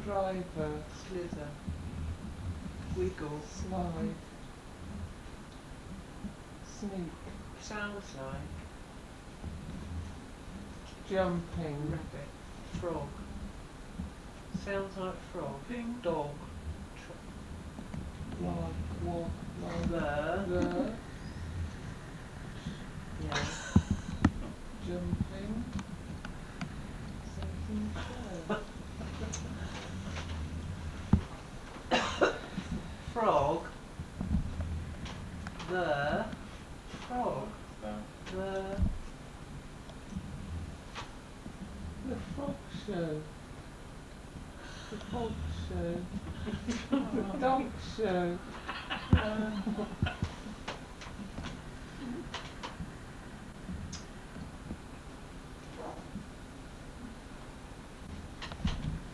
Driver. Slither. Wiggle. Slide. Sneak. Sounds like. Jumping. Rabbit. Frog. Sounds like frog. Ping. Dog. Log. Walk. The. Yeah. Jumping. Something frog. The. Frog. The frog show. The frog show. The dog show.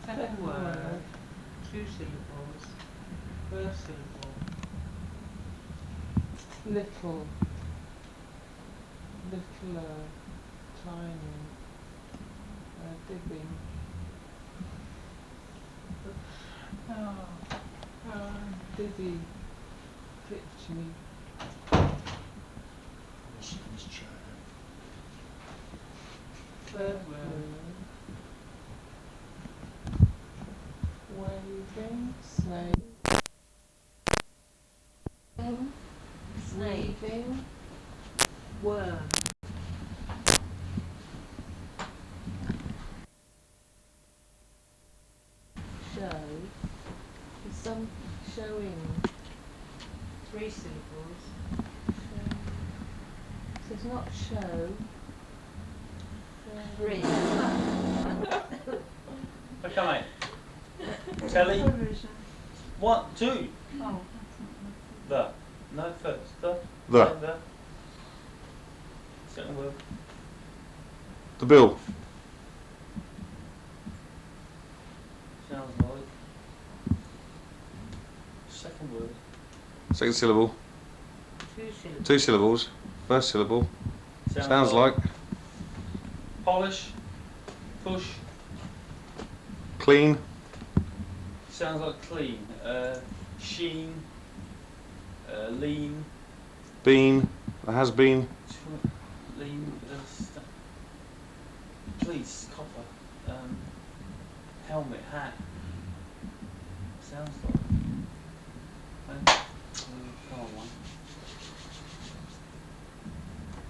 Second word. 2 syllables. 1st syllable. Little. Littler. Tiny. Dipping. Diddy, Kitcheny. Third word. Waving, snake. Weaving, worm. Show. Some showing. 3 syllables. So it's not show. 3. Okay, mate. Telly. 1, 2. Oh. The. No, first. The. The. Second word. The bill. Sounds like. Second word. Second syllable. 2 syllables. 2 syllables. First syllable. Sounds like. Polish. Push. Clean. Sounds like clean. Sheen. Lean. Bean. There has been. Lean. Police. Copper. Helmet. Hat. Sounds like. Come on, one.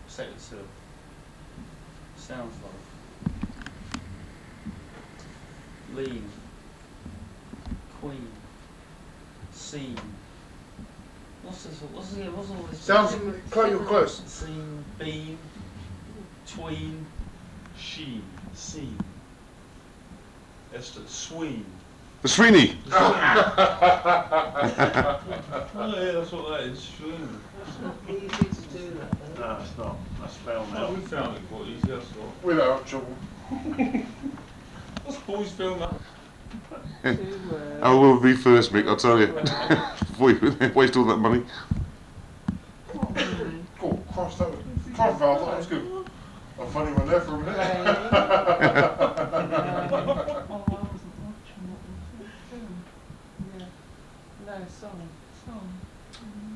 Second syllable. Sounds like. Lean. Queen. Scene. What's all this? Sounds close. You're close. Scene. Beam. Tween. Sheen. Scene. Esther. Sween. The Sweeney. Oh yeah, that's what that is. Sween. It's not easy to do that though. No, it's not. That's spell now. Oh, we found it quite easy, that's all. Without trouble. What's boys film that? I will be first, Mick, I'll tell you. Before you waste all that money. Oh, cross that was. Cross valve, that was good. A funny one there for a minute. No, song. Oh,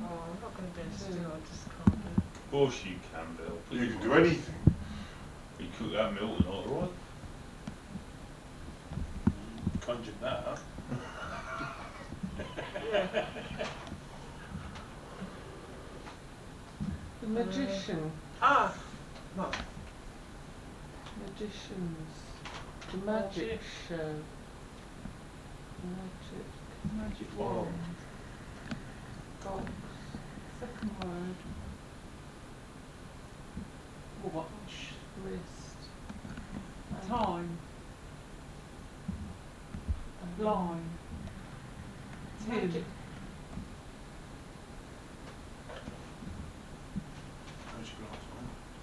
I'm not going to be able to do it, I just can't do it. Of course you can, Bill. You can do anything. You cook that milk and all right. Conjured that up. The magician. Ah! No. Magicians. The magic show. Magic wand. Goals. Second word. Watch. Wrist. Time. Line. Tin.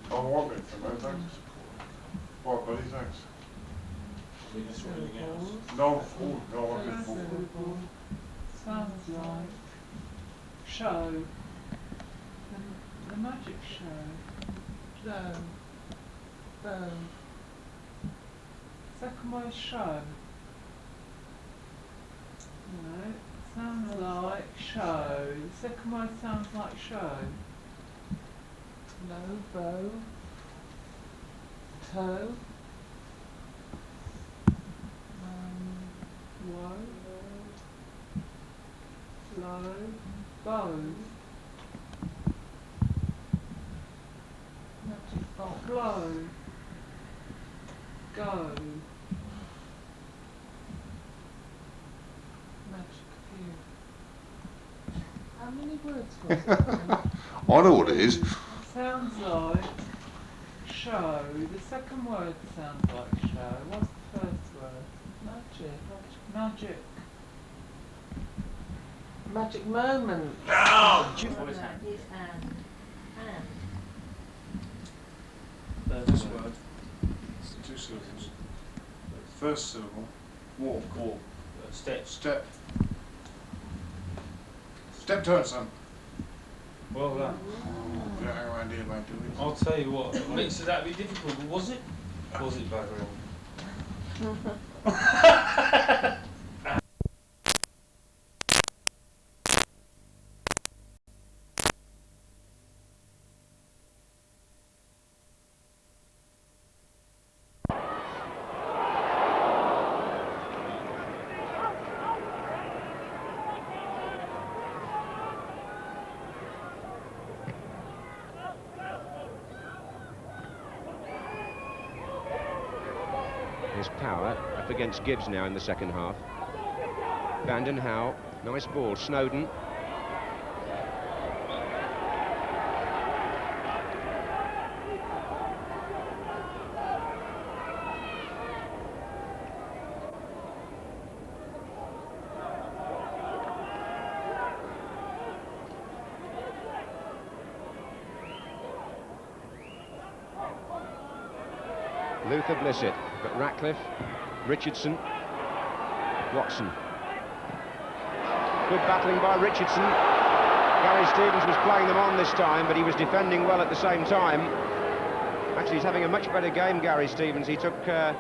Oh, I want it for no thanks. Right, buddy, thanks. No, no, I'm good for Syllable. Sounds like. Show. The magic show. Blow. Bow. Second word show. No, sounds like show. The second word sounds like show. Low, bow. Toe. Woe. Low. Bow. Magic box. Blow. Go. Magic view. How many words was it? I know what it is. Sounds like show. The second word sounds like show. What's the first word? Magic. Magic. Magic moment. Oh! Is and. First word. It's 2 syllables. First syllable. Walk. Walk. Step. Step. Step turn, son. Well done. We don't hang around here, mate, do we? I'll tell you what, it makes it that bit difficult, but was it? Was it bugger all? Power up against Gibbs now in the second half. Vanden Houwe, nice ball. Snowden. Luther Blissett, but Ratcliffe, Richardson, Watson. Good battling by Richardson. Gary Stevens was playing them on this time, but he was defending well at the same time. Actually, he's having a much better game, Gary Stevens. He took a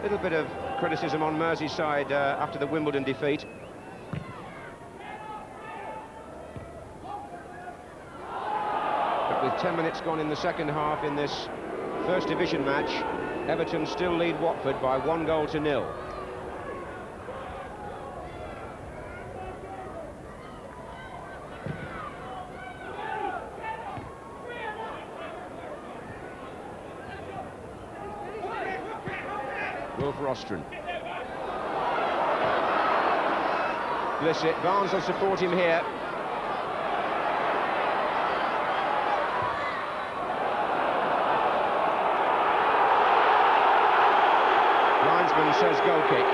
little bit of criticism on Merseyside after the Wimbledon defeat. But with 10 minutes gone in the second half in this First Division match, Everton still lead Watford by 1-0. Wilf Rostron. Blissett, Barnes will support him here. Linesman says goal kick.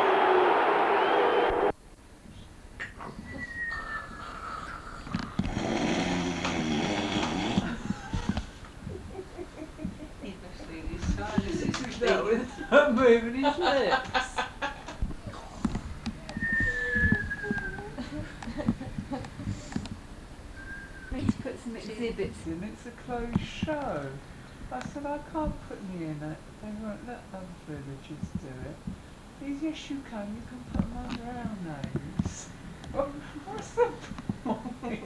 Moving his lips. Need to put some exhibits in. It's a closed show. I said I can't put me in it. They won't let other villagers do it. He says, yes, you can. You can put them under our names. What's the point?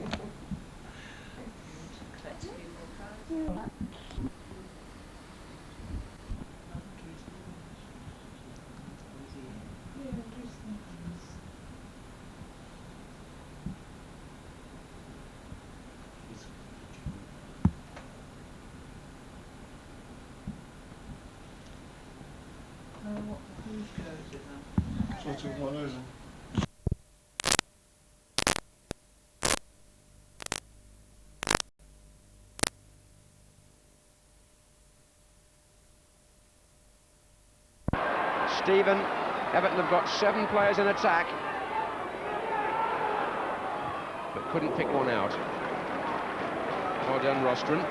Stephen, Everton have got 7 players in attack, but couldn't pick one out. Well done, Rostron.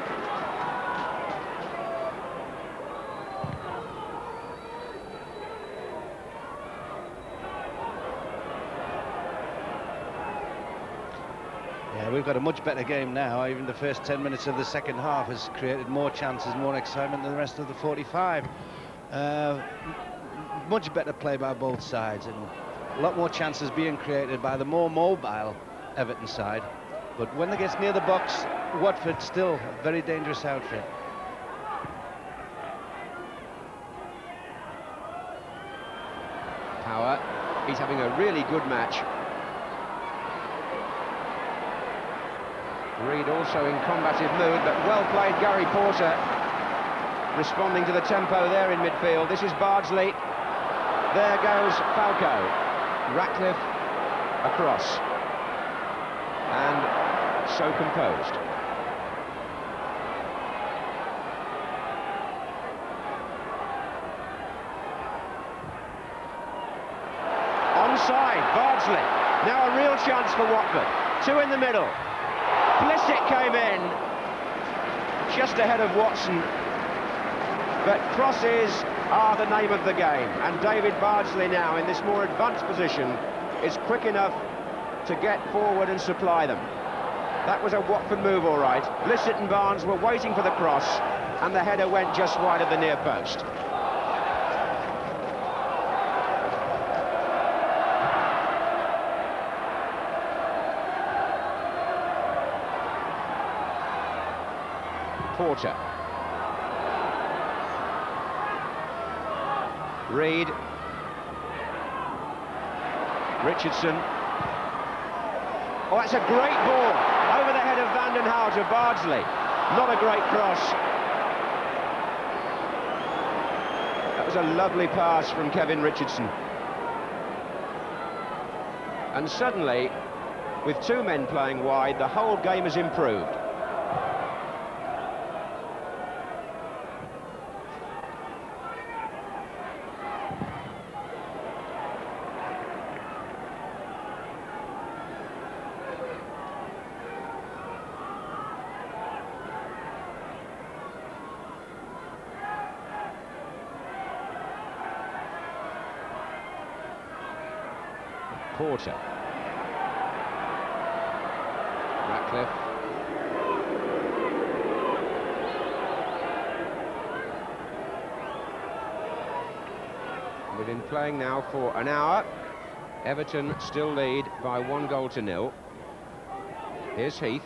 Yeah, we've got a much better game now. Even the first 10 minutes of the second half has created more chances, more excitement than the rest of the 45. Much better play by both sides, and a lot more chances being created by the more mobile Everton side. But when they get near the box, Watford still a very dangerous outfit. Power, he's having a really good match. Reid also in combative mood, but well played Gary Porter, responding to the tempo there in midfield. This is Bardsley. There goes Falco. Ratcliffe across. And so composed. Onside, Bardsley. Now a real chance for Watford. 2 in the middle. Blissett came in just ahead of Watson. But crosses are the name of the game, and David Bardsley now in this more advanced position is quick enough to get forward and supply them. That was a Watford move, all right. Blissett and Barnes were waiting for the cross, and the header went just wide of the near post. Porter. Reid. Richardson. Oh, that's a great ball over the head of Vanden Houwe to Bardsley. Not a great cross. That was was a lovely pass from Kevin Richardson. And suddenly, with two men playing wide, the whole game has improved. Porter. Ratcliffe. We've been playing now for an hour. Everton still lead by 1-0. Here's Heath.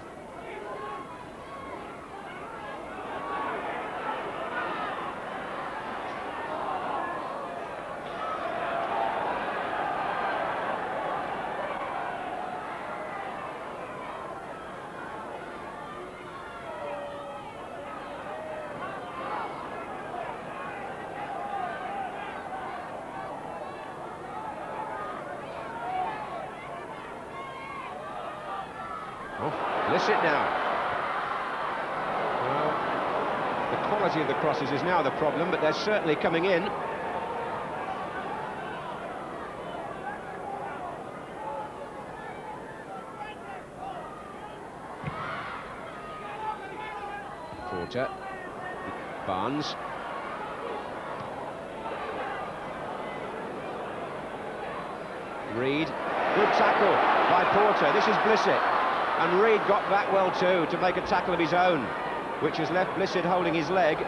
Blissett now. Well, the quality of the crosses is now the problem, but they're certainly coming in. Porter. Barnes. Reed. Good tackle by Porter. This is Blissett. And Reed got back well too to make a tackle of his own, which has left Blissett holding his leg.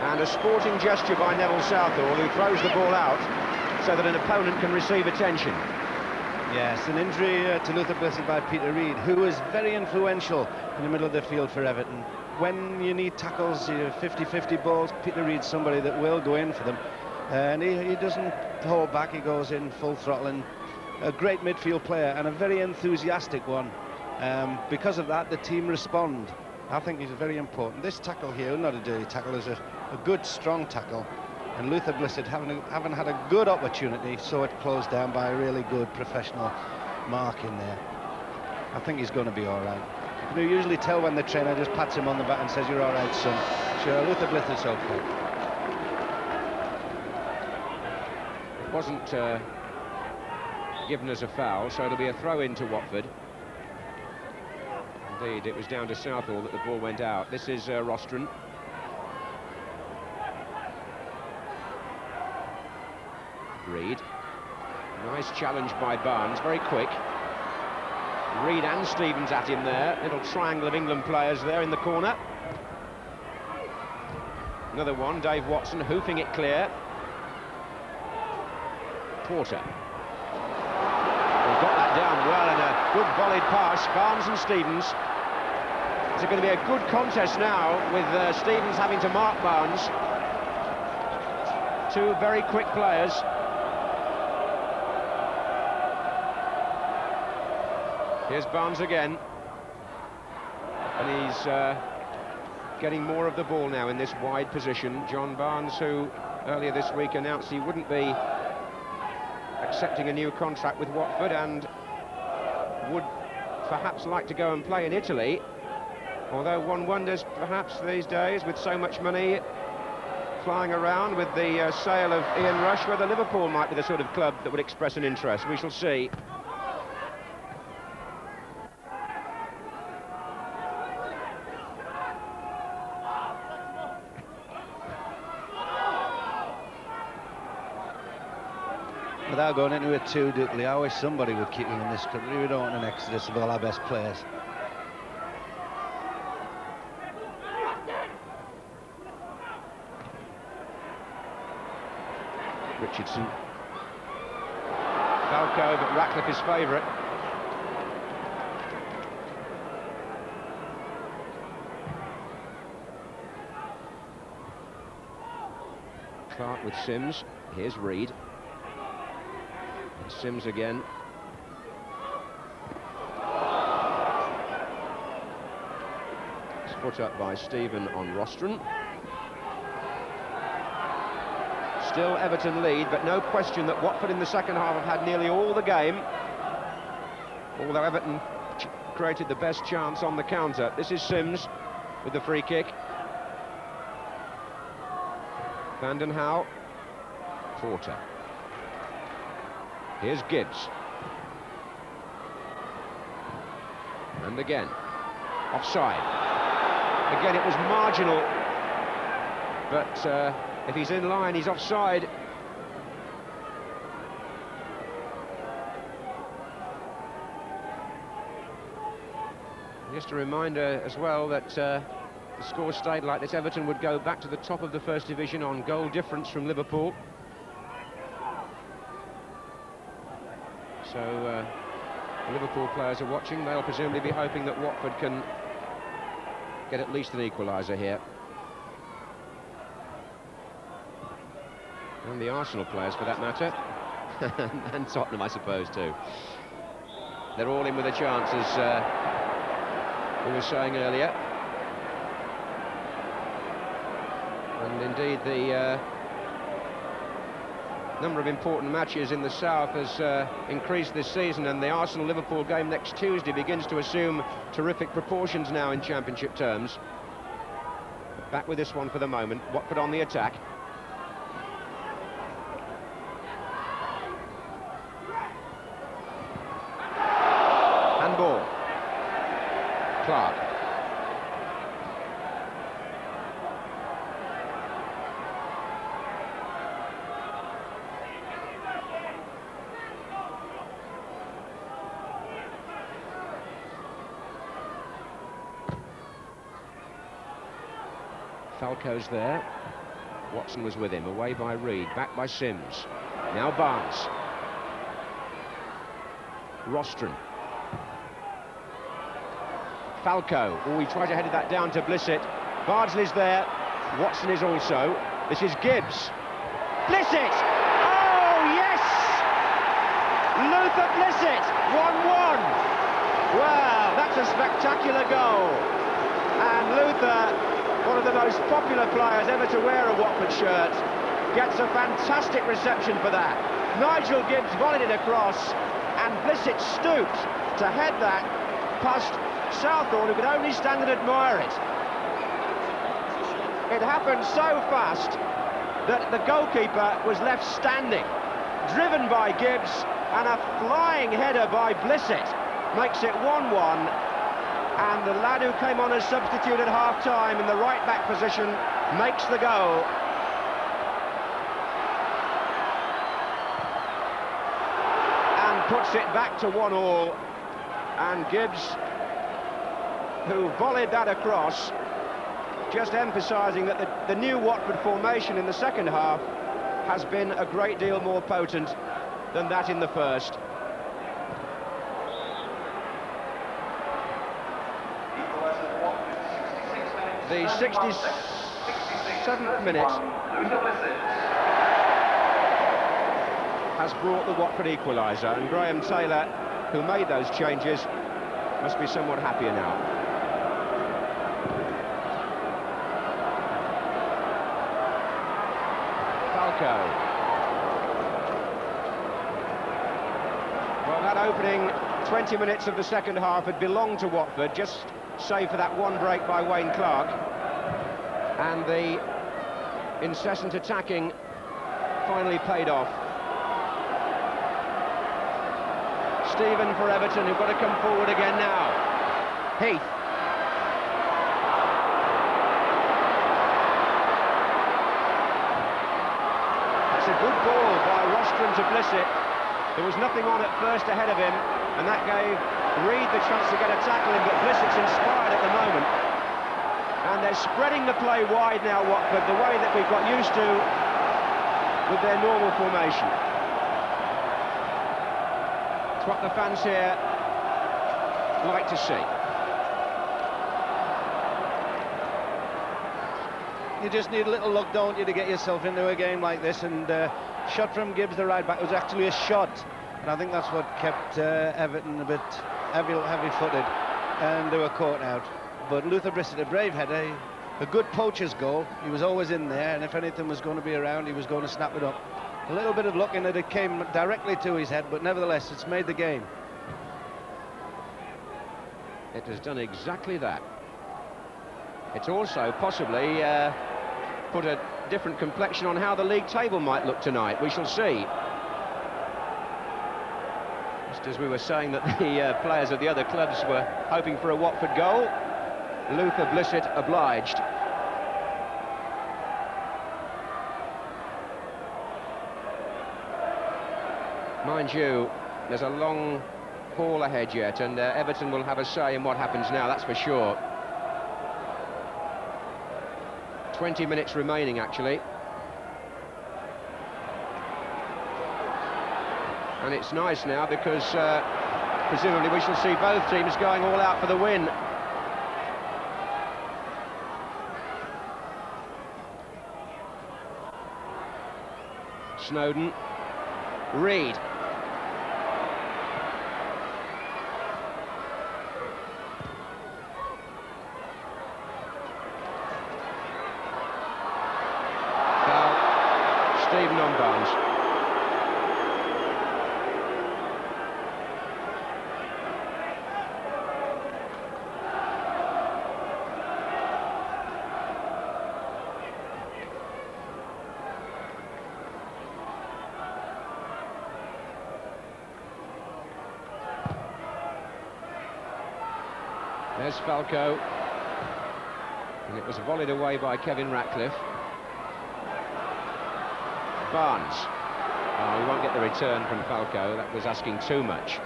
And a sporting gesture by Neville Southall, who throws the ball out so that an opponent can receive attention. Yes, an injury to Luther Blissett by Peter Reed, who is very influential in the middle of the field for Everton. When you need tackles, 50-50 balls, Peter Reed's somebody that will go in for them. And he doesn't hold back, he goes in full throttle, and a great midfield player and a very enthusiastic one. Because of that, the team respond. I think he's very important. This tackle here, not a dirty tackle, is a good, strong tackle. And Luther Blissett haven't had a good opportunity, so it closed down by a really good professional mark in there. I think he's going to be all right. You can usually tell when the trainer just pats him on the back and says, "You're all right, son." Sure, Luther Blissett's okay. It wasn't given as a foul, so it'll be a throw-in to Watford. Indeed, it was down to Southall that the ball went out. This is Rostron. Reed. Nice challenge by Barnes, very quick. Reed and Stevens at him there. Little triangle of England players there in the corner. Another one, Dave Watson hoofing it clear. Porter. Got that down well, and a good volleyed pass. Barnes and Stevens. It's going to be a good contest now, with Stevens having to mark Barnes. Two very quick players. Here's Barnes again, and he's getting more of the ball now in this wide position. John Barnes, who earlier this week announced he wouldn't be accepting a new contract with Watford and would perhaps like to go and play in Italy, although one wonders perhaps these days, with so much money flying around with the sale of Ian Rush, whether Liverpool might be the sort of club that would express an interest. We shall see. Without going into it too deeply, I wish somebody would keep him in this country. We don't want an exodus of all our best players. Richardson. Falco, but Ratcliffe his favourite. Clark with Sims. Here's Reed. Sims again. It's put up by Stephen on Rostron. Still Everton lead, but no question that Watford in the second half have had nearly all the game. Although Everton created the best chance on the counter. This is Sims with the free kick. Vanden Hauw. Porter. Here's Gibbs. And again. Offside. Again, it was marginal. But if he's in line, he's offside. Just a reminder as well that the score stayed like this. Everton would go back to the top of the First Division on goal difference from Liverpool. So the Liverpool players are watching. They'll presumably be hoping that Watford can get at least an equaliser here. And the Arsenal players, for that matter. And Tottenham, I suppose, too. They're all in with a chance, as we were saying earlier. And indeed, the number of important matches in the South has increased this season, and the Arsenal-Liverpool game next Tuesday begins to assume terrific proportions now in Championship terms. Back with this one for the moment. Watford on the attack. Handball. Clark. Falco's there. Watson was with him. Away by Reed. Back by Sims. Now Barnes. Rostron. Falco. Oh, he tried to head that down to Blissett. Bardsley's there. Watson is also. This is Gibbs. Blissett! Oh, yes! Luther Blissett! 1-1. Wow, that's a spectacular goal. And Luther, one of the most popular players ever to wear a Watford shirt, gets a fantastic reception for that. Nigel Gibbs volleyed it across, and Blissett stooped to head that past Southall, who could only stand and admire it. It happened so fast that the goalkeeper was left standing, driven by Gibbs, and a flying header by Blissett makes it 1-1. And the lad who came on as substitute at half-time in the right-back position makes the goal. And puts it back to 1-1. And Gibbs, who volleyed that across, just emphasising that the new Watford formation in the second half has been a great deal more potent than that in the first. The 67th minute has brought the Watford equaliser, and Graham Taylor, who made those changes, must be somewhat happier now. Falco. Well, that opening 20 minutes of the second half had belonged to Watford, just save for that one break by Wayne Clark, and the incessant attacking finally paid off. Stephen for Everton, who've got to come forward again now. Heath. That's a good ball by Rostron to Blissett. There was nothing on at first ahead of him, and that gave Reed the chance to get a tackle in, but Blissett's inspired at the moment. And they're spreading the play wide now, Watford, the way that we've got used to with their normal formation. It's what the fans here like to see. You just need a little luck, don't you, to get yourself into a game like this, and shot from Gibbs, the right back, was actually a shot, and I think that's what kept Everton a bit heavy-footed, and they were caught out. but Luther Brissett, a brave header, a good poacher's goal. He was always in there, and if anything was going to be around, he was going to snap it up. A little bit of luck in that it came directly to his head, but nevertheless, it's made the game. It has done exactly that. It's also possibly put a different complexion on how the league table might look tonight. We shall see. Just as we were saying that the players of the other clubs were hoping for a Watford goal, Luther Blissett obliged. Mind you, there's a long haul ahead yet, and Everton will have a say in what happens now, that's for sure. 20 minutes remaining, actually. And it's nice now because presumably we shall see both teams going all out for the win. Snowden. Reed. Stephen on Barnes. There's Falco. And it was volleyed away by Kevin Ratcliffe. Barnes. Oh, he won't get the return from Falco. That was asking too much.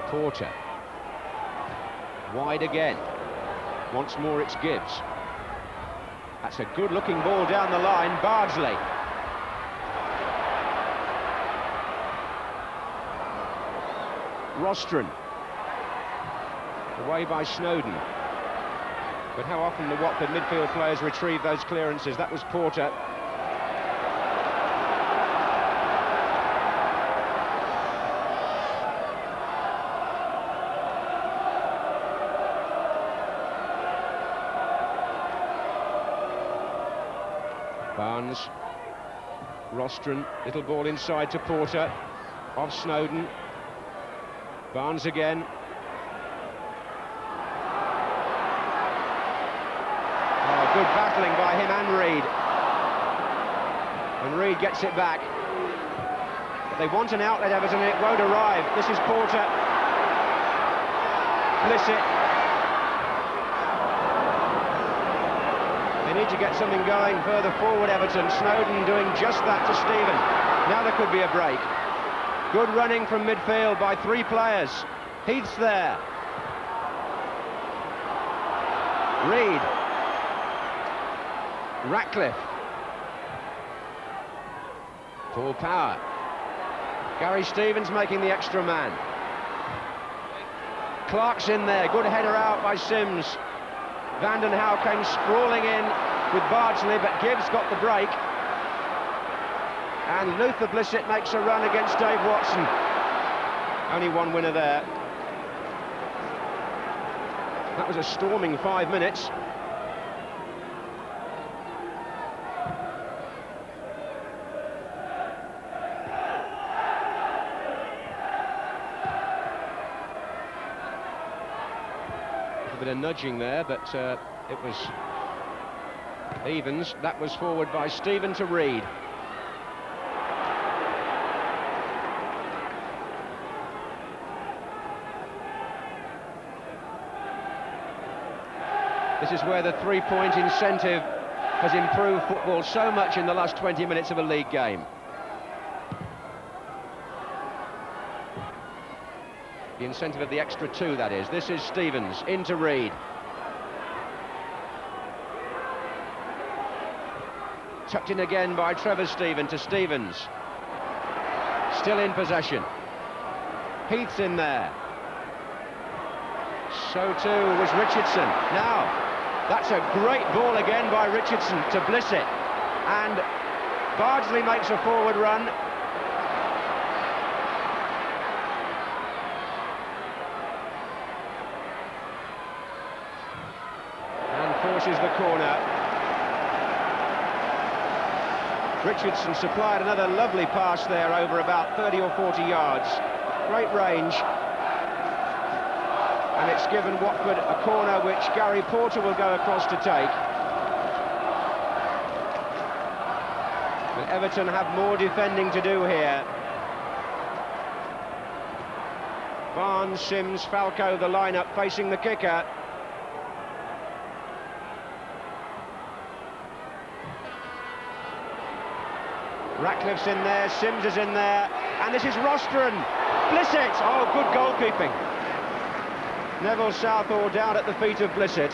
Porter. Wide again. Once more it's Gibbs. That's a good-looking ball down the line. Bardsley. Rostron. Away by Snowden. But how often the Watford midfield players retrieve those clearances? That was Porter. Barnes. Rostron. Little ball inside to Porter. Off Snowden. Barnes again. Oh, good battling by him and Reed. And Reed gets it back. But they want an outlet, Everton, and it won't arrive. This is Porter. Blissett. They need to get something going further forward, Everton. Snowden doing just that to Stephen. Now there could be a break. Good running from midfield by three players. Heath's there. Reed. Ratcliffe. Full power. Gary Stevens making the extra man. Clark's in there. Good header out by Sims. Vandenhauw came sprawling in with Bardsley, but Gibbs got the break. And Luther Blissett makes a run against Dave Watson. Only one winner there. That was a storming 5 minutes. A bit of nudging there, but it was Evans. That was forward by Stephen to Reed. This is where the three-point incentive has improved football so much in the last 20 minutes of a league game. The incentive of the extra two, that is. This is Stevens, into Reed. Tucked in again by Trevor Stephen to Stevens. Still in possession. Heath's in there. So too was Richardson. Now, that's a great ball again by Richardson to Blissett. And Bardsley makes a forward run. And forces the corner. Richardson supplied another lovely pass there over about 30 or 40 yards. Great range. And it's given Watford a corner which Gary Porter will go across to take. But Everton have more defending to do here. Barnes, Sims, Falco, the lineup facing the kicker. Ratcliffe's in there, Sims is in there, and this is Rostron. Blissett! Oh, good goalkeeping. Neville Southall down at the feet of Blissett.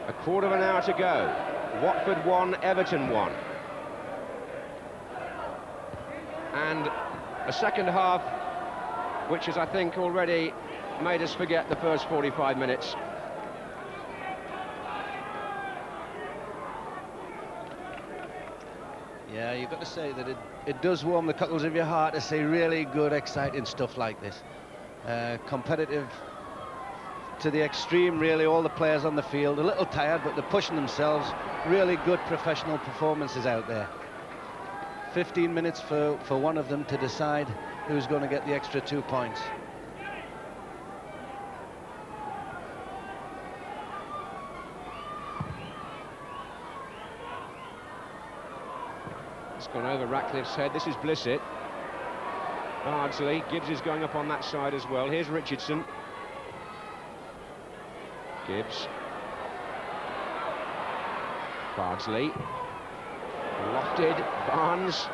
A quarter of an hour to go. Watford 1, Everton 1. And a second half which has, I think, already made us forget the first 45 minutes. Yeah, you've got to say that it does warm the cockles of your heart to see really good, exciting stuff like this. Competitive to the extreme, really, all the players on the field. A little tired, but they're pushing themselves. Really good professional performances out there. 15 minutes for one of them to decide who's going to get the extra 2 points. It's gone over Ratcliffe's head. This is Blissett. Bardsley. Gibbs is going up on that side as well. Here's Richardson. Gibbs. Bardsley. Lofted. Barnes.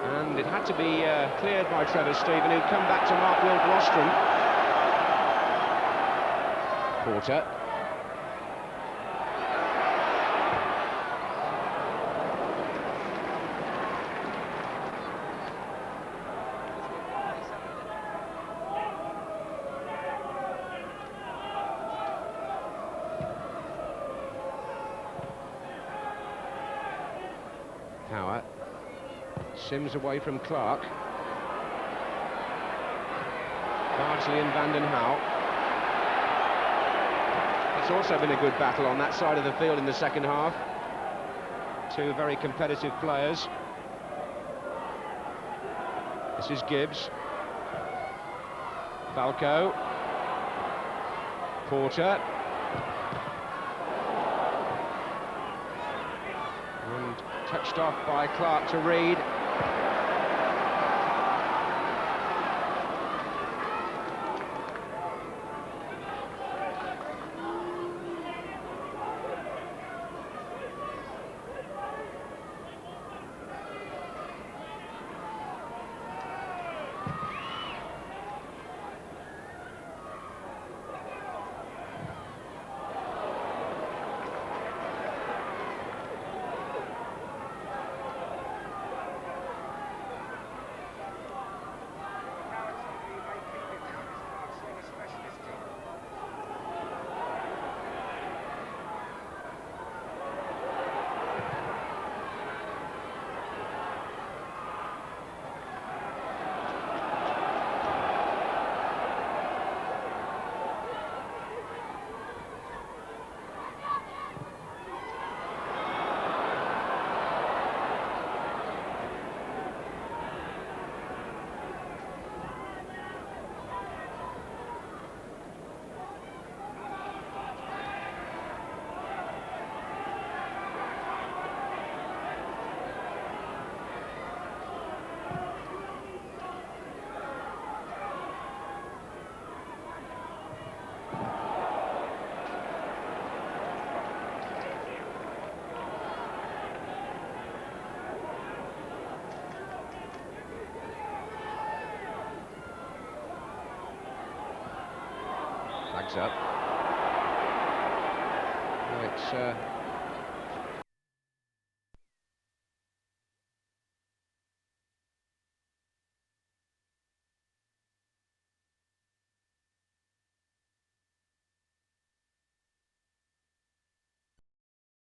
And it had to be cleared by Trevor Stephen, who'd come back to mark Will Rostron. Porter. Power. Sims away from Clark. Bardsley and Van den Hauw. It's also been a good battle on that side of the field in the second half. Two very competitive players. This is Gibbs. Falco. Porter. And touched off by Clark to Reed. Flags up. Well, it's